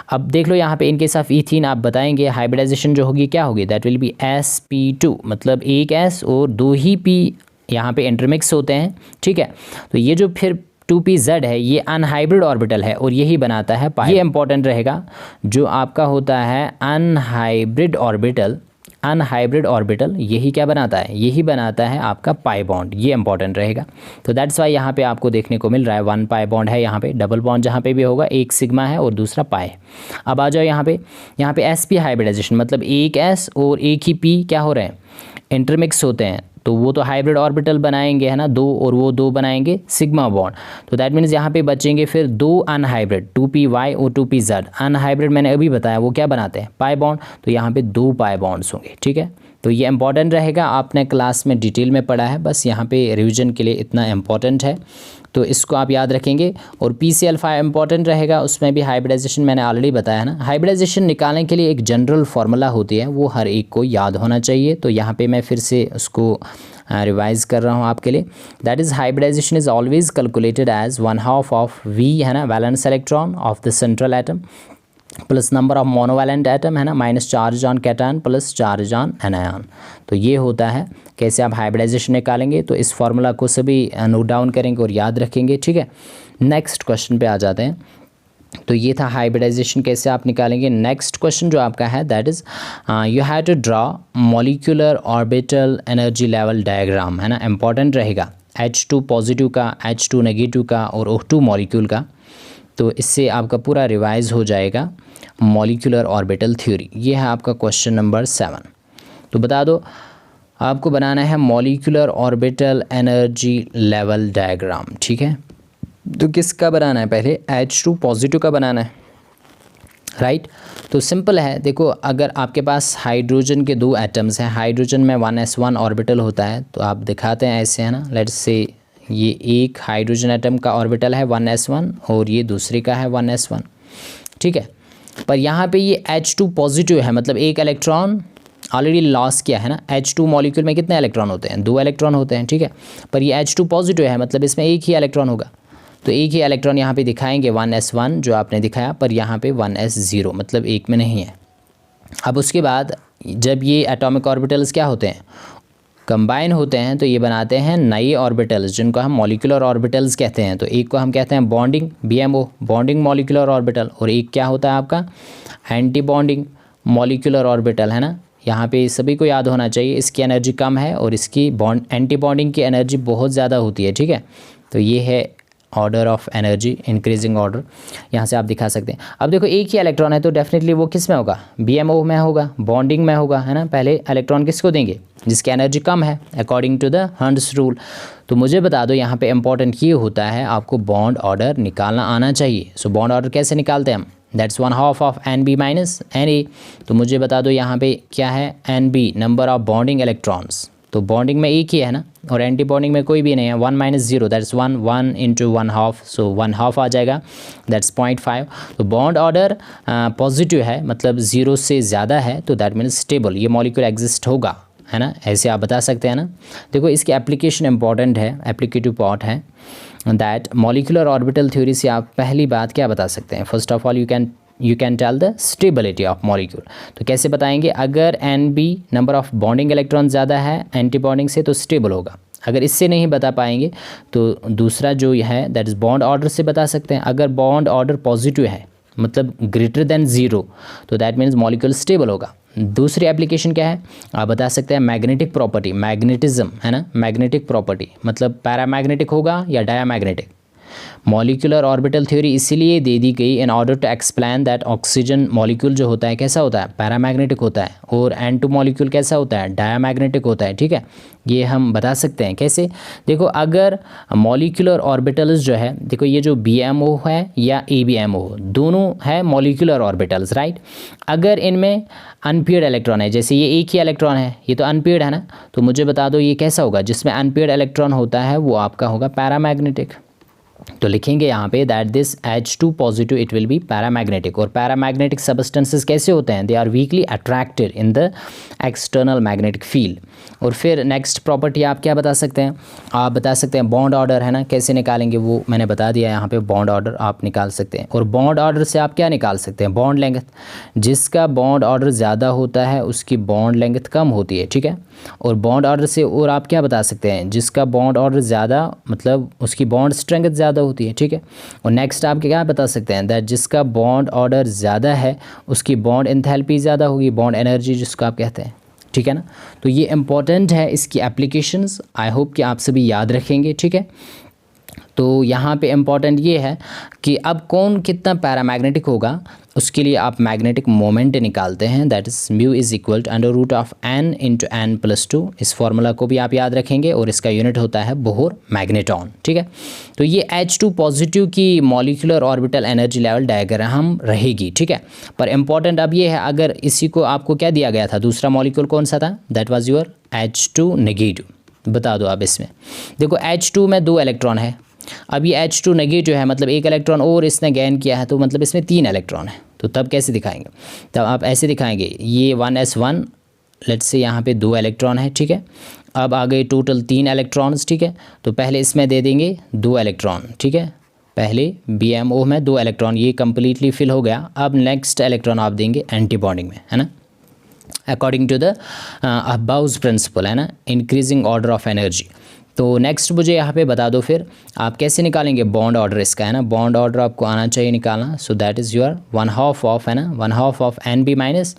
अब देख लो यहाँ पे इन केस ऑफ इथीन आप बताएंगे हाइब्रिडाइजेशन जो होगी क्या होगी, दैट विल बी sp2 मतलब एक s और 2 ही p यहाँ पे इंटरमिक्स होते हैं, ठीक है। तो ये जो फिर 2pz है ये अनहाइब्रिड ऑर्बिटल है और यही बनाता है पाई। ये इंपॉर्टेंट रहेगा, जो आपका होता है अनहाइब्रिड ऑर्बिटल यही क्या बनाता है, यही बनाता है आपका पाई बॉन्ड, ये इंपॉर्टेंट रहेगा। तो दैट्स वाई यहाँ पे आपको देखने को मिल रहा है 1 पाई बॉन्ड है, यहाँ पे डबल बॉन्ड जहाँ पे भी होगा एक सिग्मा है और दूसरा पाई है। अब आ जाओ यहाँ पे sp हाइब्रिडाइजेशन मतलब एक s और एक ही p क्या हो रहे हैं, इंटरमिक्स होते हैं। तो वो तो हाइब्रिड ऑर्बिटल बनाएंगे, है ना, 2 और वो 2 बनाएंगे सिग्मा बॉन्ड। तो दैट मीन्स यहाँ पे बचेंगे फिर 2 अनहाइब्रिड 2py और 2pz। अनहाइब्रिड मैंने अभी बताया वो क्या बनाते हैं, पाई बॉन्ड। तो यहाँ पे 2 पाई बॉन्ड्स होंगे, ठीक है। तो ये इंपॉर्टेंट रहेगा, आपने क्लास में डिटेल में पढ़ा है, बस यहाँ पे रिविजन के लिए इतना इंपॉर्टेंट है, तो इसको आप याद रखेंगे। और pC अल्फा इंपॉर्टेंट रहेगा, उसमें भी हाइब्रिडाइजेशन मैंने ऑलरेडी बताया है ना। हाइब्रिडाइजेशन निकालने के लिए एक जनरल फार्मूला होती है, वो हर एक को याद होना चाहिए। तो यहाँ पे मैं फिर से उसको रिवाइज कर रहा हूँ आपके लिए। That is hybridisation is always calculated as 1/2 of v, है ना, valence electron of the central atom plus number of monovalent atom, है ना, minus charge on cation plus charge on anion. तो ये होता है कैसे आप हाइब्रिडाइजेशन निकालेंगे। तो इस फार्मूला को सभी नोट डाउन करेंगे और याद रखेंगे, ठीक है। नेक्स्ट क्वेश्चन पे आ जाते हैं। तो ये था हाइब्रिडाइजेशन कैसे आप निकालेंगे। नेक्स्ट क्वेश्चन जो आपका है that is you have to draw molecular orbital energy level diagram, है ना, इंपॉर्टेंट रहेगा। H2 पॉजिटिव का, H2 नेगेटिव का और O2 मॉलिक्यूल का। तो इससे आपका पूरा रिवाइज हो जाएगा मॉलिक्यूलर ऑर्बिटल थ्योरी। ये है आपका क्वेश्चन नंबर 7। तो बता दो आपको बनाना है molecular orbital energy level diagram, ठीक है। तो किसका बनाना है, पहले H2 पॉजिटिव का बनाना है, राइट। तो सिंपल है, देखो अगर आपके पास हाइड्रोजन के 2 एटम्स हैं, हाइड्रोजन में 1s1 ऑर्बिटल होता है, तो आप दिखाते हैं ऐसे, है ना। लेट्स से ये एक हाइड्रोजन एटम का ऑर्बिटल है 1s1 और ये दूसरे का है 1s1, ठीक है। पर यहाँ पे ये H2 पॉजिटिव है मतलब एक इलेक्ट्रॉन ऑलरेडी लॉस किया है ना। H2 मॉलिक्यूल में कितने इलेक्ट्रॉन होते हैं, 2 इलेक्ट्रॉन होते हैं, ठीक है। पर ये H2 पॉजिटिव है मतलब इसमें एक ही इलेक्ट्रॉन होगा। तो एक ही इलेक्ट्रॉन यहाँ पे दिखाएंगे 1s1 जो आपने दिखाया, पर यहाँ पे 1s0 मतलब एक में नहीं है। अब उसके बाद जब ये एटॉमिक ऑर्बिटल्स क्या होते हैं, कंबाइन होते हैं, तो ये बनाते हैं नए ऑर्बिटल्स जिनको हम मॉलिक्यूलर ऑर्बिटल्स कहते हैं। तो एक को हम कहते हैं bonding BMO bonding molecular orbital, और एक क्या होता है आपका एंटी बॉन्डिंग मॉलिक्यूलर ऑर्बिटल, है ना। यहाँ पे सभी को याद होना चाहिए, इसकी एनर्जी कम है और इसकी एंटी बॉन्डिंग की एनर्जी बहुत ज़्यादा होती है, ठीक है। तो ये है order of energy, increasing order, यहाँ से आप दिखा सकते हैं। अब देखो एक ही इलेक्ट्रॉन है तो डेफिनेटली वो किस में होगा, BMO में होगा, बॉन्डिंग में होगा, है ना। पहले इलेक्ट्रॉन किसको देंगे, जिसकी एनर्जी कम है, according to the Hund's rule. तो मुझे बता दो यहाँ पे इंपॉर्टेंट ये होता है आपको बॉन्ड ऑर्डर निकालना आना चाहिए। सो बॉन्ड ऑर्डर कैसे निकालते हैं हम, that's 1/2 of NB minus NA। तो मुझे बता दो यहाँ पे क्या है, NB number of bonding electrons. तो बॉन्डिंग में एक ही है ना, और एंटी बॉन्डिंग में कोई भी नहीं है। 1 - 0 दैट्स 1, 1 × 1/2, सो 1/2 आ जाएगा, दैट्स 0.5। तो बॉन्ड ऑर्डर पॉजिटिव है मतलब 0 से ज़्यादा है, तो दैट मीन्स स्टेबल, ये मॉलिक्यूल एग्जिस्ट होगा, है ना। ऐसे आप बता सकते हैं ना। देखो इसकी एप्लीकेशन इंपॉर्टेंट है, एप्लीकेटिव पार्ट है दैट मॉलिक्यूलर ऑर्बिटल थ्योरी से आप पहली बात क्या बता सकते हैं, first of all you can tell the stability of molecule. तो कैसे बताएंगे, अगर NB number of bonding electron ज़्यादा है एंटी बॉन्डिंग से तो स्टेबल होगा। अगर इससे नहीं बता पाएंगे तो दूसरा जो है दैट इज़ बॉन्ड ऑर्डर से बता सकते हैं। अगर बॉन्ड ऑर्डर पॉजिटिव है मतलब ग्रेटर देन 0 तो दैट मीन्स मॉलिक्यूल स्टेबल होगा। दूसरी एप्लीकेशन क्या है, आप बता सकते हैं मैग्नेटिक प्रॉपर्टी, मैग्नेटिज्म, है ना। मैग्नेटिक प्रॉपर्टी मतलब पैरामैग्नेटिक होगा या डायामैग्नेटिक। मॉलिक्यूलर ऑर्बिटल थ्योरी इसीलिए दे दी गई in order to explain that oxygen molecule जो होता है कैसा होता है, पैरामैग्नेटिक होता है, और N2 मॉलिक्यूल कैसा होता है, डायामैग्नेटिक होता है। ठीक है, ये हम बता सकते हैं कैसे। देखो अगर मॉलिक्यूलर ऑर्बिटल्स जो है, देखो ये जो BMO है या ABMO दोनों है मॉलिक्यूलर ऑर्बिटल्स, राइट। अगर इनमें अनपेयर्ड इलेक्ट्रॉन है, जैसे ये एक ही इलेक्ट्रॉन है, ये तो अनपेयर्ड है ना, तो मुझे बता दो ये कैसा होगा, जिसमें अनपेयर्ड इलेक्ट्रॉन होता है वो आपका होगा पैरामैग्नेटिक। तो लिखेंगे यहाँ पे that this H2 positive it will be paramagnetic. और पैरामैग्नेटिक सब्सटेंसेस कैसे होते हैं, they are weakly attracted in the external magnetic field. और फिर नेक्स्ट प्रॉपर्टी आप क्या बता सकते हैं, आप बता सकते हैं बॉन्ड ऑर्डर है ना, कैसे निकालेंगे वो मैंने बता दिया यहाँ पे, बॉन्ड ऑर्डर आप निकाल सकते हैं। और बॉन्ड ऑर्डर से आप क्या निकाल सकते हैं, बॉन्ड लेंथ। जिसका बॉन्ड ऑर्डर ज़्यादा होता है उसकी बॉन्ड लेंथ कम होती है, ठीक है। और बॉन्ड ऑर्डर से और आप क्या बता सकते हैं, जिसका बॉन्ड ऑर्डर ज़्यादा मतलब उसकी बॉन्ड स्ट्रेंथ ज़्यादा होती है, ठीक है। और नेक्स्ट आप क्या बता सकते हैं, दैट जिसका बॉन्ड ऑर्डर ज़्यादा है उसकी बॉन्ड एंथैल्पी ज़्यादा होगी, बॉन्ड एनर्जी जिसको आप कहते हैं, ठीक है ना। तो ये इंपॉर्टेंट है, इसकी एप्लीकेशंस आई होप कि आप सभी याद रखेंगे, ठीक है। तो यहाँ पे इम्पॉर्टेंट ये है कि अब कौन कितना पैरामैग्नेटिक होगा उसके लिए आप मैग्नेटिक मोमेंट निकालते हैं, that is mu is equal to under root of n into n+2। इस फार्मूला को भी आप याद रखेंगे और इसका यूनिट होता है बोहर मैग्नेटॉन, ठीक है। तो ये H2 पॉजिटिव की molecular orbital energy level diagram रहेगी, ठीक है। पर इम्पॉर्टेंट अब ये है, अगर इसी को आपको क्या दिया गया था, दूसरा मॉलिक्यूल कौन सा था, that was your H2 negative. बता दो आप इसमें, देखो H2 में 2 इलेक्ट्रॉन है, अब ये H2 नेगेटिव है, मतलब एक इलेक्ट्रॉन और इसने गेन किया है, तो मतलब इसमें 3 इलेक्ट्रॉन है। तो तब कैसे दिखाएंगे, तब आप ऐसे दिखाएंगे, ये 1s1 लेट्स से यहाँ पे 2 इलेक्ट्रॉन है, ठीक है। अब आ गए टोटल 3 इलेक्ट्रॉन्स, ठीक है। तो पहले इसमें दे देंगे 2 इलेक्ट्रॉन, ठीक है। पहले BMO में 2 इलेक्ट्रॉन, ये कम्प्लीटली फिल हो गया। अब नेक्स्ट इलेक्ट्रॉन आप देंगे एंटी बॉन्डिंग में, है ना, अकॉर्डिंग टू द अबाउज प्रिंसिपल, है ना, इंक्रीजिंग ऑर्डर ऑफ एनर्जी। तो नेक्स्ट मुझे यहाँ पे बता दो फिर आप कैसे निकालेंगे बॉन्ड ऑर्डर इसका, है ना। बॉन्ड ऑर्डर आपको आना चाहिए निकालना, सो दैट इज़ योर 1/2 ऑफ, है ना, 1/2 of NB minus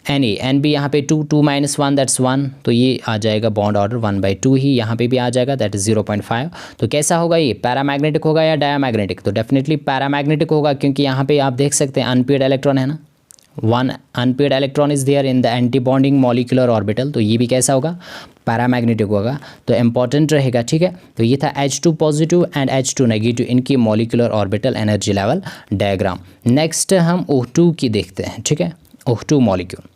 NA। NB यहाँ पे 2, 2 - 1 दैट्स 1, तो ये आ जाएगा बॉन्ड ऑर्डर 1/2 ही यहाँ पे भी आ जाएगा, दैट इज़ 0.5। तो कैसा होगा ये, पैरामैग्नेटिक होगा या डायामैग्नेटिक, तो डेफिनेटली पैरामैग्नेटिक होगा, क्योंकि यहाँ पे आप देख सकते हैं अनपेयर्ड इलेक्ट्रॉन है ना, 1 unpaired electron is there in the anti bonding molecular orbital, तो ये भी कैसा होगा, पैरामैग्नेटिक होगा। तो इम्पॉर्टेंट रहेगा, ठीक है। तो ये था H2 positive and H2 negative, इनकी molecular orbital energy level diagram. Next हम O2 की देखते हैं, ठीक है, O2 मॉलिक्यूल।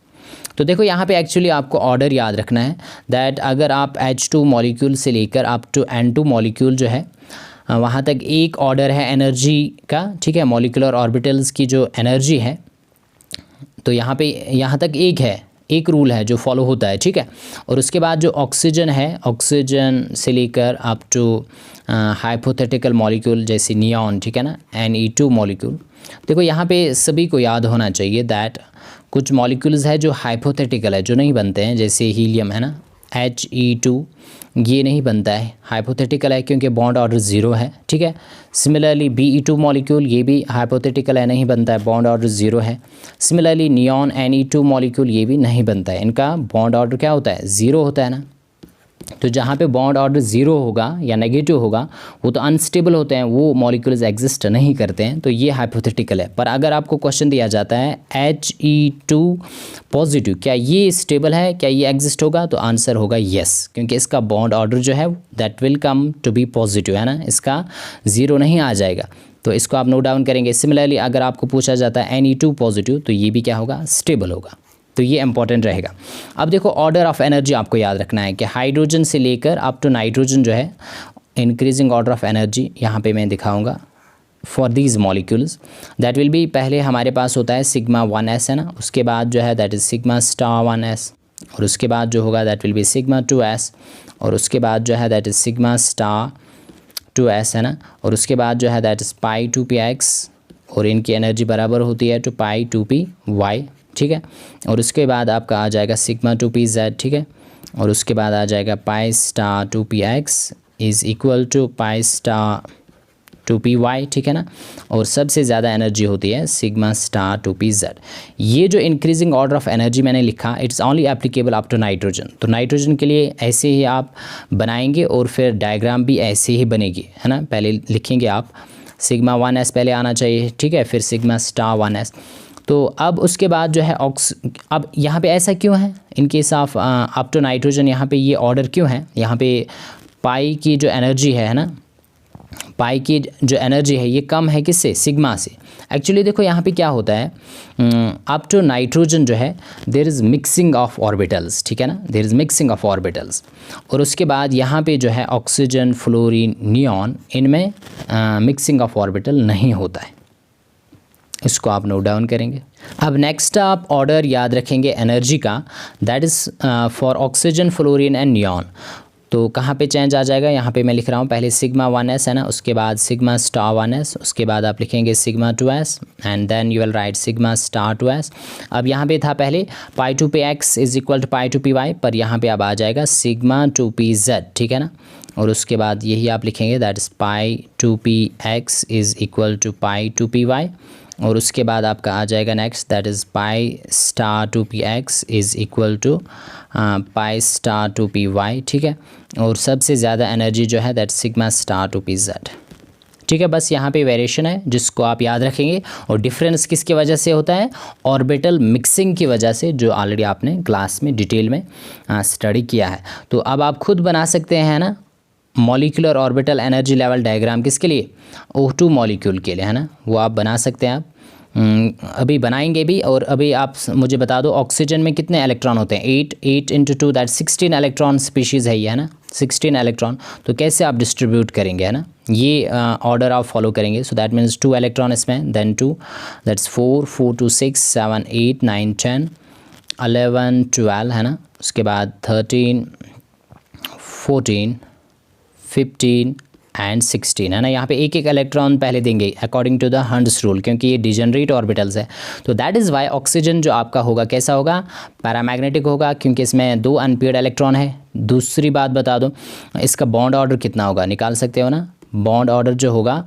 तो देखो यहाँ पे एक्चुअली आपको ऑर्डर याद रखना है, दैट अगर आप H2 मॉलिक्यूल से लेकर अप टू N2 मॉलिक्यूल जो है वहाँ तक एक ऑर्डर है एनर्जी का, ठीक है, मॉलिक्यूलर ऑर्बिटल्स की जो एनर्जी है, तो यहाँ पे यहाँ तक एक रूल है जो फॉलो होता है, ठीक है। और उसके बाद जो ऑक्सीजन है, ऑक्सीजन से लेकर अप टू हाइपोथेटिकल मॉलिक्यूल जैसे नियॉन, ठीक है ना, Ne2 मॉलिक्यूल। देखो यहाँ पे सभी को याद होना चाहिए दैट कुछ मॉलिक्यूल्स है जो हाइपोथेटिकल है, जो नहीं बनते हैं, जैसे हीलियम है ना, He2 ये नहीं बनता है, हाइपोथेटिकल है क्योंकि बॉन्ड ऑर्डर 0 है, ठीक है। सिमिलरली Be2 मॉलिक्यूल ये भी हाइपोथेटिकल है, नहीं बनता है, बॉन्ड ऑर्डर 0 है। सिमिलरली नियॉन Ne2 मॉलिक्यूल ये भी नहीं बनता है, इनका बॉन्ड ऑर्डर क्या होता है, 0 होता है ना। तो जहाँ पे बॉन्ड ऑर्डर 0 होगा या नेगेटिव होगा वो तो अनस्टेबल होते हैं, वो मॉलिक्यूल्स एग्जिस्ट नहीं करते हैं, तो ये हाइपोथेटिकल है। पर अगर आपको क्वेश्चन दिया जाता है He2 पॉजिटिव, क्या ये स्टेबल है, क्या ये एग्जिस्ट होगा, तो आंसर होगा येस, क्योंकि इसका बॉन्ड ऑर्डर जो है that will come to be positive, है ना, इसका 0 नहीं आ जाएगा, तो इसको आप नोट डाउन करेंगे। सिमिलरली अगर आपको पूछा जाता है Ne2 पॉजिटिव, तो ये भी क्या होगा, स्टेबल होगा, तो ये इंपॉर्टेंट रहेगा। अब देखो ऑर्डर ऑफ एनर्जी आपको याद रखना है कि हाइड्रोजन से लेकर अप टू नाइट्रोजन जो है इंक्रीजिंग ऑर्डर ऑफ एनर्जी, यहाँ पे मैं दिखाऊंगा for these molecules, that will B, पहले हमारे पास होता है सिग्मा 1s, है ना, उसके बाद जो है that is sigma star 1s, और उसके बाद जो होगा that will B sigma 2s, और उसके बाद जो है that is sigma star 2s, है ना, और उसके बाद जो है दैट इज़ पाई 2px, और इनकी एनर्जी बराबर होती है टू पाई 2py, ठीक है। और उसके बाद आपका आ जाएगा सिग्मा 2pz, ठीक है, और उसके बाद आ जाएगा pi star 2px is equal to pi star two P Y, ठीक है ना। और सबसे ज़्यादा एनर्जी होती है sigma star two P Z. ये जो इंक्रीजिंग ऑर्डर ऑफ एनर्जी मैंने लिखा, it's only applicable up to nitrogen. तो नाइट्रोजन के लिए ऐसे ही आप बनाएंगे और फिर डायग्राम भी ऐसे ही बनेगी, है ना। पहले लिखेंगे आप सिग्मा 1s पहले आना चाहिए, ठीक है, फिर सिग्मा स्टार 1s। तो अब उसके बाद जो है अब यहाँ पे ऐसा क्यों है in case of up to nitrogen, यहाँ पे ये ऑर्डर क्यों है, यहाँ पे पाई की जो एनर्जी है ना, पाई की जो एनर्जी है ये कम है किससे, सिग्मा से। एक्चुअली देखो यहाँ पे क्या होता है, अप टू नाइट्रोजन जो है there is mixing of orbitals, ठीक है ना, there is mixing of orbitals. और उसके बाद यहाँ पे जो है ऑक्सीजन, फ्लोरीन, नियॉन, इनमें मिक्सिंग ऑफ ऑर्बिटल नहीं होता है। इसको आप नोट डाउन करेंगे। अब नेक्स्ट आप ऑर्डर याद रखेंगे एनर्जी का, that is for oxygen, fluorine and neon. तो कहाँ पे चेंज आ जाएगा, यहाँ पे मैं लिख रहा हूँ पहले सिग्मा 1s है ना, उसके बाद सिग्मा स्टार 1s, उसके बाद आप लिखेंगे sigma 2s and then you will write sigma star 2s। अब यहाँ पे था पहले pi two P x is equal to pi two P y, पर यहाँ पे अब आ जाएगा सिग्मा टू पी जेड, ठीक है ना। और उसके बाद यही आप लिखेंगे that is pi two P X is equal to pi two P Y. और उसके बाद आपका आ जाएगा next that is pi star two P X is equal to pi star two P Y, ठीक है। और सबसे ज़्यादा एनर्जी जो है that sigma star two P Z, ठीक है। बस यहाँ पे वेरिएशन है जिसको आप याद रखेंगे। और डिफरेंस किसकी वजह से होता है, ऑर्बिटल मिक्सिंग की वजह से, जो ऑलरेडी आपने क्लास में डिटेल में स्टडी किया है। तो अब आप खुद बना सकते हैं ना molecular orbital energy level diagram, किसके लिए, O2 मॉलिक्यूल के लिए, है ना, वो आप बना सकते हैं। आप अभी बनाएंगे भी। और अभी आप मुझे बता दो ऑक्सीजन में कितने इलेक्ट्रॉन होते हैं, 8 इंटू 2 दैट 16 इलेक्ट्रॉन स्पीशीज़ है ये, है ना, 16 इलेक्ट्रॉन। तो कैसे आप डिस्ट्रीब्यूट करेंगे, है ना, ये ऑर्डर आप फॉलो करेंगे। सो दैट मीन्स 2 इलेक्ट्रॉन इसमें, देन 2 दैट्स 4 2 6 7 8 9 10 11 12, है ना। उसके बाद 13 14 15 एंड 16, है ना। यहाँ पे एक एक इलेक्ट्रॉन पहले देंगे according to the Hund's rule, क्योंकि ये डिजनरेट ऑर्बिटल्स है। तो दैट इज़ वाई ऑक्सीजन जो आपका होगा कैसा होगा, पैरामैग्नेटिक होगा, क्योंकि इसमें 2 अनपेयर्ड इलेक्ट्रॉन है। दूसरी बात बता दो इसका बॉन्ड ऑर्डर कितना होगा, निकाल सकते हो ना। बॉन्ड ऑर्डर जो होगा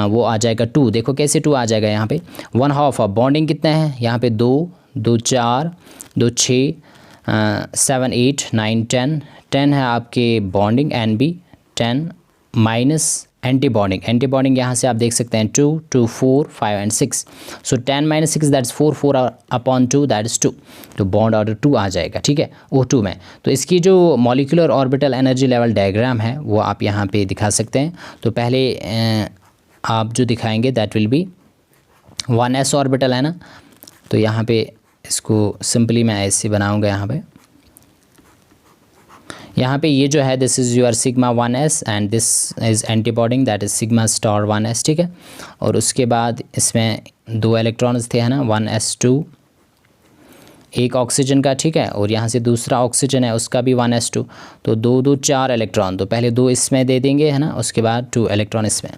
वो आ जाएगा 2। देखो कैसे 2 आ जाएगा, यहाँ पे 1/2 ऑफ बॉन्डिंग कितना है, यहाँ पे 2 2 4 2 6 7 8 9 10 है आपके bonding, NB 10 minus anti bonding. Anti bonding यहाँ से आप देख सकते हैं 2 2 4 5 and 6। So 10 minus 6 that's 4 4 upon 2 that is 2। तो बॉन्ड ऑर्डर 2 आ जाएगा, ठीक है, O2 में। तो इसकी जो molecular orbital energy level diagram है वो आप यहाँ पे दिखा सकते हैं। तो पहले आप जो दिखाएंगे that will B 1s orbital, है ना। तो यहाँ पे इसको सिंपली मैं ऐसे बनाऊँगा। यहाँ पे ये जो है this is your sigma 1s and this is anti bonding that is sigma star 1s, ठीक है। और उसके बाद इसमें 2 इलेक्ट्रॉन्स थे, है ना, 1s2 एक ऑक्सीजन का, ठीक है। और यहाँ से दूसरा ऑक्सीजन है उसका भी 1s2। तो 2 2 4 इलेक्ट्रॉन, तो पहले 2 इसमें दे देंगे, है ना, उसके बाद 2 इलेक्ट्रॉन इसमें।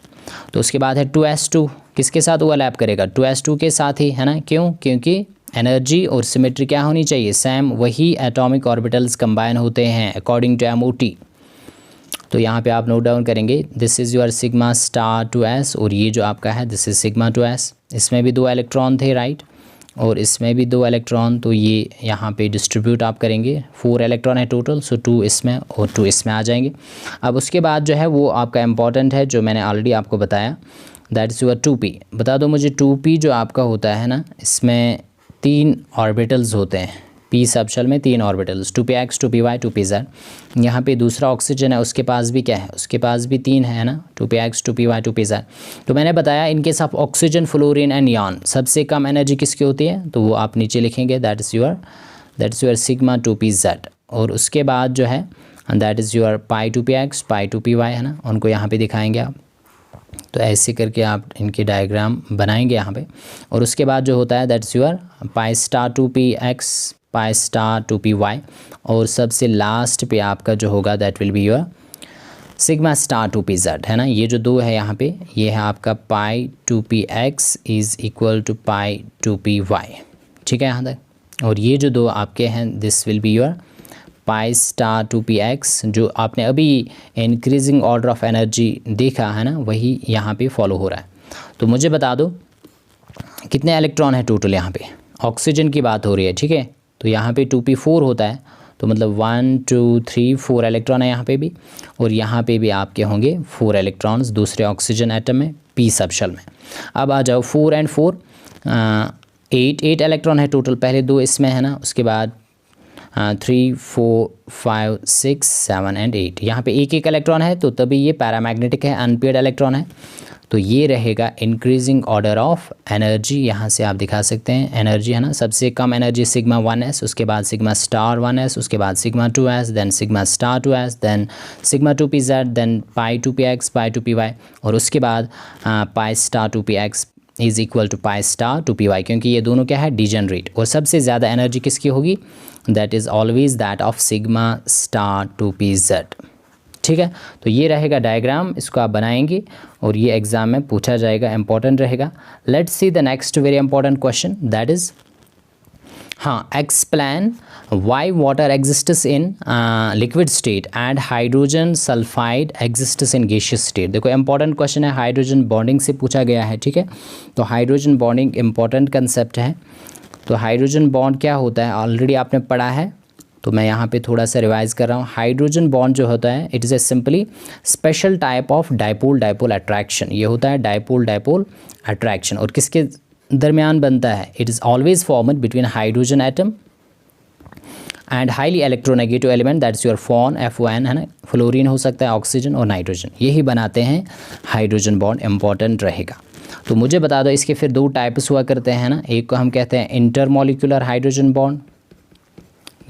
तो उसके बाद है 2s2, किसके साथ ओवरलैप करेगा, 2s2 के साथ ही, है ना। क्यों, क्योंकि एनर्जी और सिमेट्री क्या होनी चाहिए, सेम, वही एटॉमिक ऑर्बिटल्स कंबाइन होते हैं अकॉर्डिंग टू MOT। तो यहाँ पे आप नोट डाउन करेंगे this is your sigma star 2s और ये जो आपका है दिस इज़ सिग्मा 2s। इसमें भी 2 इलेक्ट्रॉन थे, राइट, और इसमें भी 2 इलेक्ट्रॉन। तो ये यहाँ पे डिस्ट्रीब्यूट आप करेंगे, 4 इलेक्ट्रॉन है टोटल, सो 2 इसमें और 2 इसमें आ जाएंगे। अब उसके बाद जो है वो आपका इम्पॉर्टेंट है जो मैंने ऑलरेडी आपको बताया, दैट इज़ योर 2p। बता दो मुझे 2p जो आपका होता है ना, इसमें 3 ऑर्बिटल्स होते हैं, p सबशेल में 3 ऑर्बिटल्स, 2px 2py 2pz। यहाँ पे दूसरा ऑक्सीजन है उसके पास भी क्या है, उसके पास भी 3 है ना, 2px 2py 2pz। तो मैंने बताया इनके साथ ऑक्सीजन, फ्लोरीन एंड नियॉन, सबसे कम एनर्जी किसकी होती है, तो वो आप नीचे लिखेंगे that is your sigma 2pz। और उसके बाद जो है that is your pi 2px pi 2py, है ना, उनको यहाँ पे दिखाएंगे आप। तो ऐसे करके आप इनके डायग्राम बनाएंगे यहाँ पे। और उसके बाद जो होता है that's your pi star 2px pi star 2py। और सबसे लास्ट पे आपका जो होगा that will be your sigma star 2pz, है ना। ये जो 2 है यहाँ पे, ये है आपका pi 2px is equal to pi 2py, ठीक है यहाँ तक। और ये जो 2 आपके हैं this will be your pi star 2px, जो आपने अभी इंक्रीजिंग ऑर्डर ऑफ एनर्जी देखा है ना, वही यहाँ पे फॉलो हो रहा है। तो मुझे बता दो कितने इलेक्ट्रॉन है टोटल यहाँ पे, ऑक्सीजन की बात हो रही है, ठीक है। तो यहाँ पे 2p4 होता है, तो मतलब 1 2 3 4 इलेक्ट्रॉन है यहाँ पे भी, और यहाँ पे भी आपके होंगे 4 इलेक्ट्रॉन्स दूसरे ऑक्सीजन एटम में p सबशेल में। अब आ जाओ 4 एंड 4 8 इलेक्ट्रॉन है टोटल, पहले 2 इसमें है ना, उसके बाद 3 4 5 6 7 एंड 8, यहाँ पे एक इलेक्ट्रॉन है, तो तभी ये पैरामैग्नेटिक है, अनपेयर्ड इलेक्ट्रॉन है। तो ये रहेगा इंक्रीजिंग ऑर्डर ऑफ एनर्जी, यहाँ से आप दिखा सकते हैं एनर्जी है ना, सबसे कम एनर्जी सिग्मा 1s, उसके बाद सिग्मा स्टार 1s, उसके बाद sigma 2s, then sigma star 2s, then sigma 2pz, then pi 2px, pi 2py, और उसके बाद pi star 2px is equal to pi star 2py, क्योंकि ये दोनों क्या है, डिजनरेट। और सबसे ज़्यादा एनर्जी किसकी होगी, that is always that of sigma star 2pz, ठीक है। तो ये रहेगा डायग्राम, इसको आप बनाएंगे और ये एग्ज़ाम में पूछा जाएगा, इंपॉर्टेंट रहेगा। Let's see the next very important question, that is explain why water exists in liquid state and hydrogen sulphide exists in gaseous state. देखो इंपॉर्टेंट क्वेश्चन है, हाइड्रोजन बॉन्डिंग से पूछा गया है, ठीक है। तो हाइड्रोजन बॉन्डिंग इंपॉर्टेंट कंसेप्ट है। तो हाइड्रोजन बॉन्ड क्या होता है, ऑलरेडी आपने पढ़ा है, तो मैं यहाँ पे थोड़ा सा रिवाइज कर रहा हूँ। हाइड्रोजन बॉन्ड जो होता है, it is a simply special type of dipole dipole attraction. ये होता है डाइपोल डाइपोल अट्रैक्शन, और किसके दरमियान बनता है, it is always formed between hydrogen atom and highly electronegative element, that's your FON FON है ना, फ्लोरीन हो सकता है, ऑक्सीजन और नाइट्रोजन, यही बनाते हैं हाइड्रोजन बॉन्ड, इंपॉर्टेंट रहेगा। तो मुझे बता दो इसके फिर 2 टाइप्स हुआ करते हैं ना, एक को हम कहते हैं इंटरमॉलिक्यूलर हाइड्रोजन बॉन्ड,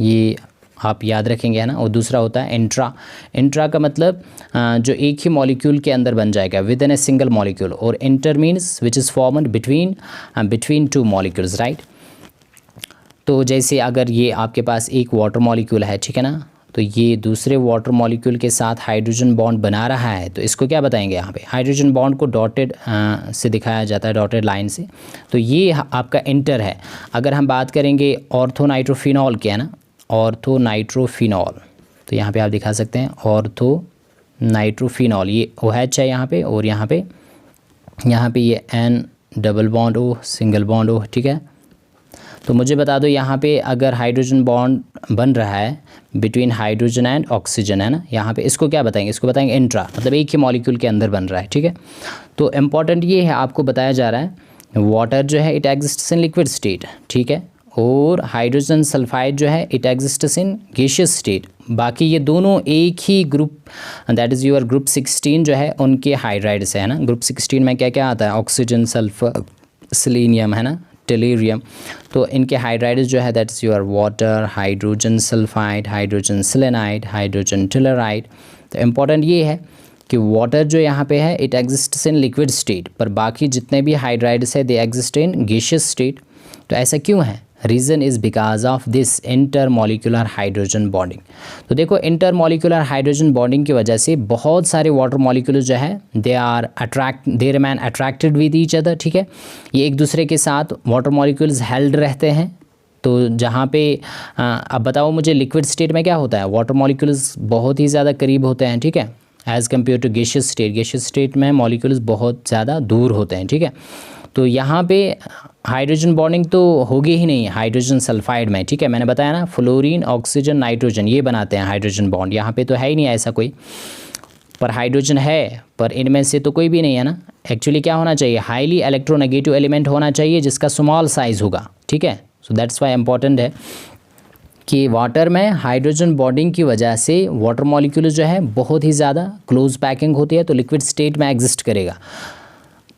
ये आप याद रखेंगे है ना, और दूसरा होता है इंट्रा। इंट्रा का मतलब जो एक ही मॉलिक्यूल के अंदर बन जाएगा, within a single molecule, और inter means which is formed between 2 molecules, right. तो जैसे अगर ये आपके पास एक वाटर मॉलिक्यूल है, ठीक है ना, तो ये दूसरे वाटर मॉलिक्यूल के साथ हाइड्रोजन बॉन्ड बना रहा है, तो इसको क्या बताएंगे, यहाँ पे हाइड्रोजन बॉन्ड को डॉटेड से दिखाया जाता है, डॉटेड लाइन से। तो ये आपका इंटर है। अगर हम बात करेंगे ऑर्थोनाइट्रोफिनॉल की है ना, ऑर्थोनाइट्रोफिनॉल, तो यहाँ पे आप दिखा सकते हैं ऑर्थोनाइट्रोफिनॉल, ये OH है यहाँ पे, और यहाँ पे ये N double bond O single bond O, ठीक है। तो मुझे बता दो यहाँ पे अगर हाइड्रोजन बॉन्ड बन रहा है बिटवीन हाइड्रोजन एंड ऑक्सीजन है ना, यहाँ पे इसको क्या बताएंगे, इसको बताएंगे इंट्रा, मतलब एक ही मॉलिक्यूल के अंदर बन रहा है, ठीक है। तो इम्पॉर्टेंट ये है, आपको बताया जा रहा है वाटर जो है it exists in liquid state, ठीक है, और हाइड्रोजन सल्फाइड जो है it exists in gaseous state. बाकी ये दोनों एक ही group, that is your group 16 जो है, उनके हाइड्राइड्स है ना। ग्रुप 16 में क्या क्या आता है, ऑक्सीजन, सल्फर, सेलेनियम है ना, टेलीरियम। तो इनके हाइड्राइड्स जो है that is your water, hydrogen sulphide, hydrogen selenide, hydrogen telluride. तो इम्पॉर्टेंट ये है कि वाटर जो यहाँ पे है it exists in liquid state, पर बाकी जितने भी हाइड्राइड्स है they exist in gaseous state. तो ऐसा क्यों है, reason is because of this intermolecular hydrogen bonding. तो देखो इंटरमॉलिक्यूलर हाइड्रोजन बॉन्डिंग की वजह से बहुत सारे वाटर मॉलिक्यूल जो है they remain attracted with each other, ठीक है। ये एक दूसरे के साथ वाटर मॉलिक्यूल्स हेल्ड रहते हैं। तो जहाँ पे अब बताओ मुझे लिक्विड स्टेट में क्या होता है, वाटर मॉलिक्यूल्स बहुत ही ज़्यादा करीब होते हैं, ठीक है, as compare to gaseous state. Gaseous state में मॉलिक्यूल्स बहुत ज़्यादा दूर होते हैं, ठीक है। तो यहाँ पे हाइड्रोजन बॉन्डिंग तो होगी ही नहीं हाइड्रोजन सल्फाइड में, ठीक है। मैंने बताया ना फ्लोरीन, ऑक्सीजन, नाइट्रोजन ये बनाते हैं हाइड्रोजन बॉन्ड, यहाँ पे तो है ही नहीं ऐसा कोई, पर हाइड्रोजन है, पर इनमें से तो कोई भी नहीं है ना। एक्चुअली क्या होना चाहिए, हाईली इलेक्ट्रोनेगेटिव एलिमेंट होना चाहिए जिसका स्मॉल साइज़ होगा, ठीक है। सो दैट्स वाई इम्पॉर्टेंट है कि वाटर में हाइड्रोजन बॉन्डिंग की वजह से वाटर मॉलिक्यूल जो है बहुत ही ज़्यादा क्लोज पैकिंग होती है, तो लिक्विड स्टेट में एग्जिस्ट करेगा।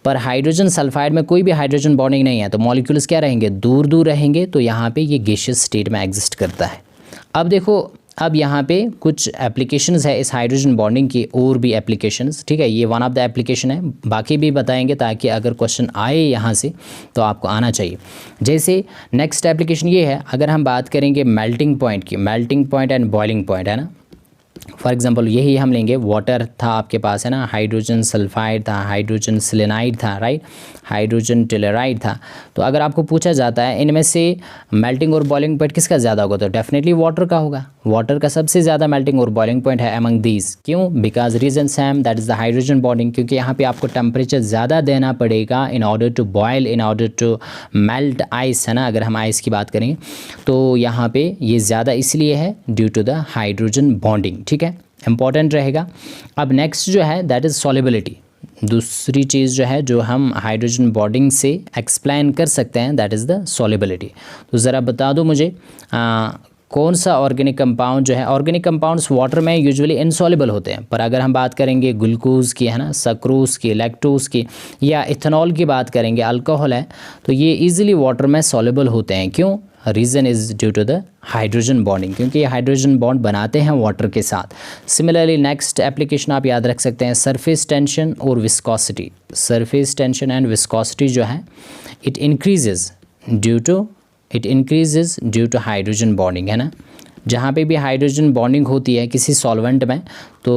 पर हाइड्रोजन सल्फाइड में कोई भी हाइड्रोजन बॉन्डिंग नहीं है, तो मॉलिक्यूल्स क्या रहेंगे, दूर दूर रहेंगे, तो यहाँ पे ये गैसियस स्टेट में एग्जिस्ट करता है। अब देखो, अब यहाँ पे कुछ एप्लीकेशंस है इस हाइड्रोजन बॉन्डिंग की, और भी एप्लीकेशंस, ठीक है। ये वन ऑफ द एप्लीकेशन है, बाकी भी बताएंगे ताकि अगर क्वेश्चन आए यहाँ से तो आपको आना चाहिए। जैसे नेक्स्ट एप्लीकेशन ये है, अगर हम बात करेंगे मेल्टिंग पॉइंट की, melting point and boiling point है ना। फॉर एग्जांपल यही हम लेंगे, वाटर था आपके पास है ना, हाइड्रोजन सल्फाइड था, हाइड्रोजन सेलेनाइड था, राइट, हाइड्रोजन टेलराइड था। तो अगर आपको पूछा जाता है इनमें से मेल्टिंग और बॉइलिंग पॉइंट किसका ज़्यादा होगा, तो डेफिनेटली वाटर का होगा। वाटर का सबसे ज़्यादा मेल्टिंग और बॉइलिंग पॉइंट है अमंग दीज। क्यों? Because reason same, that is the hydrogen bonding, क्योंकि यहाँ पे आपको टेम्परेचर ज़्यादा देना पड़ेगा in order to boil, in order to melt ice, है ना। अगर हम आइस की बात करें तो यहाँ पे ये ज़्यादा इसलिए है due to the hydrogen bonding, ठीक है, इंपॉर्टेंट रहेगा। अब नेक्स्ट जो है दैट इज़ सॉल्युबिलिटी। दूसरी चीज़ जो है जो हम हाइड्रोजन बॉन्डिंग से एक्सप्लेन कर सकते हैं दैट इज़ द सॉल्युबिलिटी। तो ज़रा बता दो मुझे कौन सा ऑर्गेनिक कंपाउंड जो है, ऑर्गेनिक कंपाउंड्स वाटर में यूजुअली इनसॉल्युबल होते हैं, पर अगर हम बात करेंगे ग्लूकोज की, है ना, सक्रोज की, लैक्टोज की या इथेनॉल की बात करेंगे, अल्कोहल है, तो ये इजीली वाटर में सॉल्युबल होते हैं। क्यों? Reason is due to the hydrogen bonding, क्योंकि ये हाइड्रोजन बॉन्ड बनाते हैं वाटर के साथ। सिमिलरली नेक्स्ट एप्लीकेशन आप याद रख सकते हैं सरफेस टेंशन और viscosity. Surface tension and viscosity जो है it increases due to hydrogen bonding, है ना। जहाँ पे भी हाइड्रोजन बॉन्डिंग होती है किसी सॉल्वेंट में तो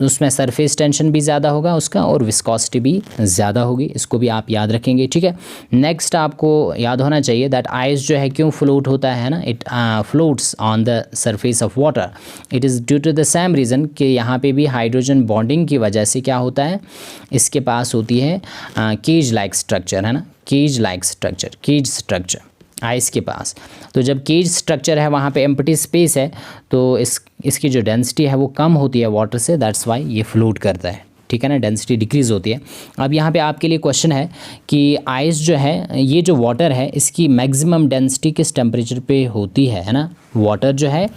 उसमें सरफेस टेंशन भी ज़्यादा होगा उसका और विस्कोसिटी भी ज़्यादा होगी, इसको भी आप याद रखेंगे, ठीक है। नेक्स्ट आपको याद होना चाहिए दैट आइस जो है क्यों फ्लोट होता है ना, it floats on the surface of water, it is due to the same reason कि यहाँ पे भी हाइड्रोजन बॉन्डिंग की वजह से क्या होता है, इसके पास होती है केज लाइक स्ट्रक्चर, है ना, केज स्ट्रक्चर आइस के पास। तो जब केज स्ट्रक्चर है वहाँ पे एम्प्टी स्पेस है तो इसकी जो डेंसिटी है वो कम होती है वाटर से, दैट्स वाई ये फ्लोट करता है, ठीक है ना, डेंसिटी डिक्रीज़ होती है। अब यहाँ पे आपके लिए क्वेश्चन है कि आइस जो है, ये जो वाटर है इसकी मैक्सिमम डेंसिटी किस टेम्परेचर पे होती है ना। वाटर जो है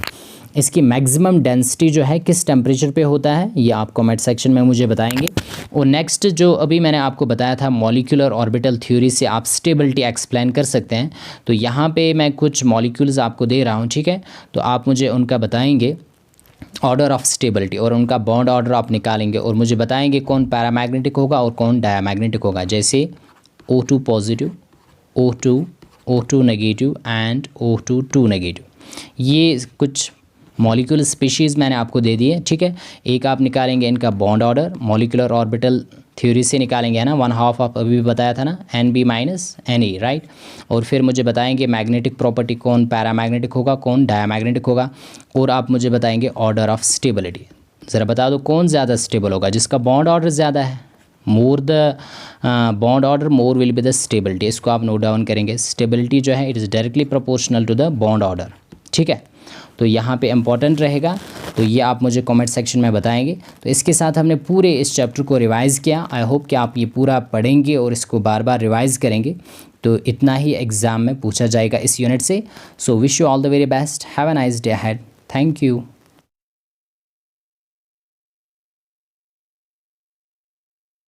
इसकी मैक्सिमम डेंसिटी जो है किस टेम्परेचर पे होता है, ये आप कमेंट सेक्शन में मुझे बताएंगे। और नेक्स्ट जो अभी मैंने आपको बताया था मॉलिक्यूलर ऑर्बिटल थ्योरी से आप स्टेबिलिटी एक्सप्लेन कर सकते हैं। तो यहाँ पे मैं कुछ मॉलिक्यूल्स आपको दे रहा हूँ, ठीक है, तो आप मुझे उनका बताएंगे ऑर्डर ऑफ स्टेबिलिटी और उनका बॉन्ड ऑर्डर आप निकालेंगे और मुझे बताएंगे कौन पैरामैग्नेटिक होगा और कौन डायमैग्नेटिक होगा। जैसे O2 positive, O2 negative and O2 2 negative, ये कुछ मॉलिक्यूल स्पीशीज़ मैंने आपको दे दिए, ठीक है। एक आप निकालेंगे इनका bond order molecular orbital theory से निकालेंगे, है ना, 1/2 आप अभी भी बताया था ना, NB माइनस NE, राइट। और फिर मुझे बताएंगे मैग्नेटिक प्रॉपर्टी कौन पैरामैग्नेटिक होगा कौन डायमैग्नेटिक होगा, और आप मुझे बताएंगे ऑर्डर ऑफ स्टेबिलिटी। ज़रा बता दो कौन ज़्यादा स्टेबल होगा, जिसका बॉन्ड ऑर्डर ज़्यादा है, more the bond order more will be the stability. इसको आप नोट डाउन करेंगे, स्टेबिलिटी जो है it is directly proportional to the bond order, ठीक है। तो यहाँ पे इम्पॉर्टेंट रहेगा, तो ये आप मुझे कमेंट सेक्शन में बताएंगे। तो इसके साथ हमने पूरे इस चैप्टर को रिवाइज़ किया। आई होप कि आप ये पूरा पढ़ेंगे और इसको बार बार रिवाइज़ करेंगे, तो इतना ही एग्ज़ाम में पूछा जाएगा इस यूनिट से। So wish you all the very best, have a nice day ahead, thank you.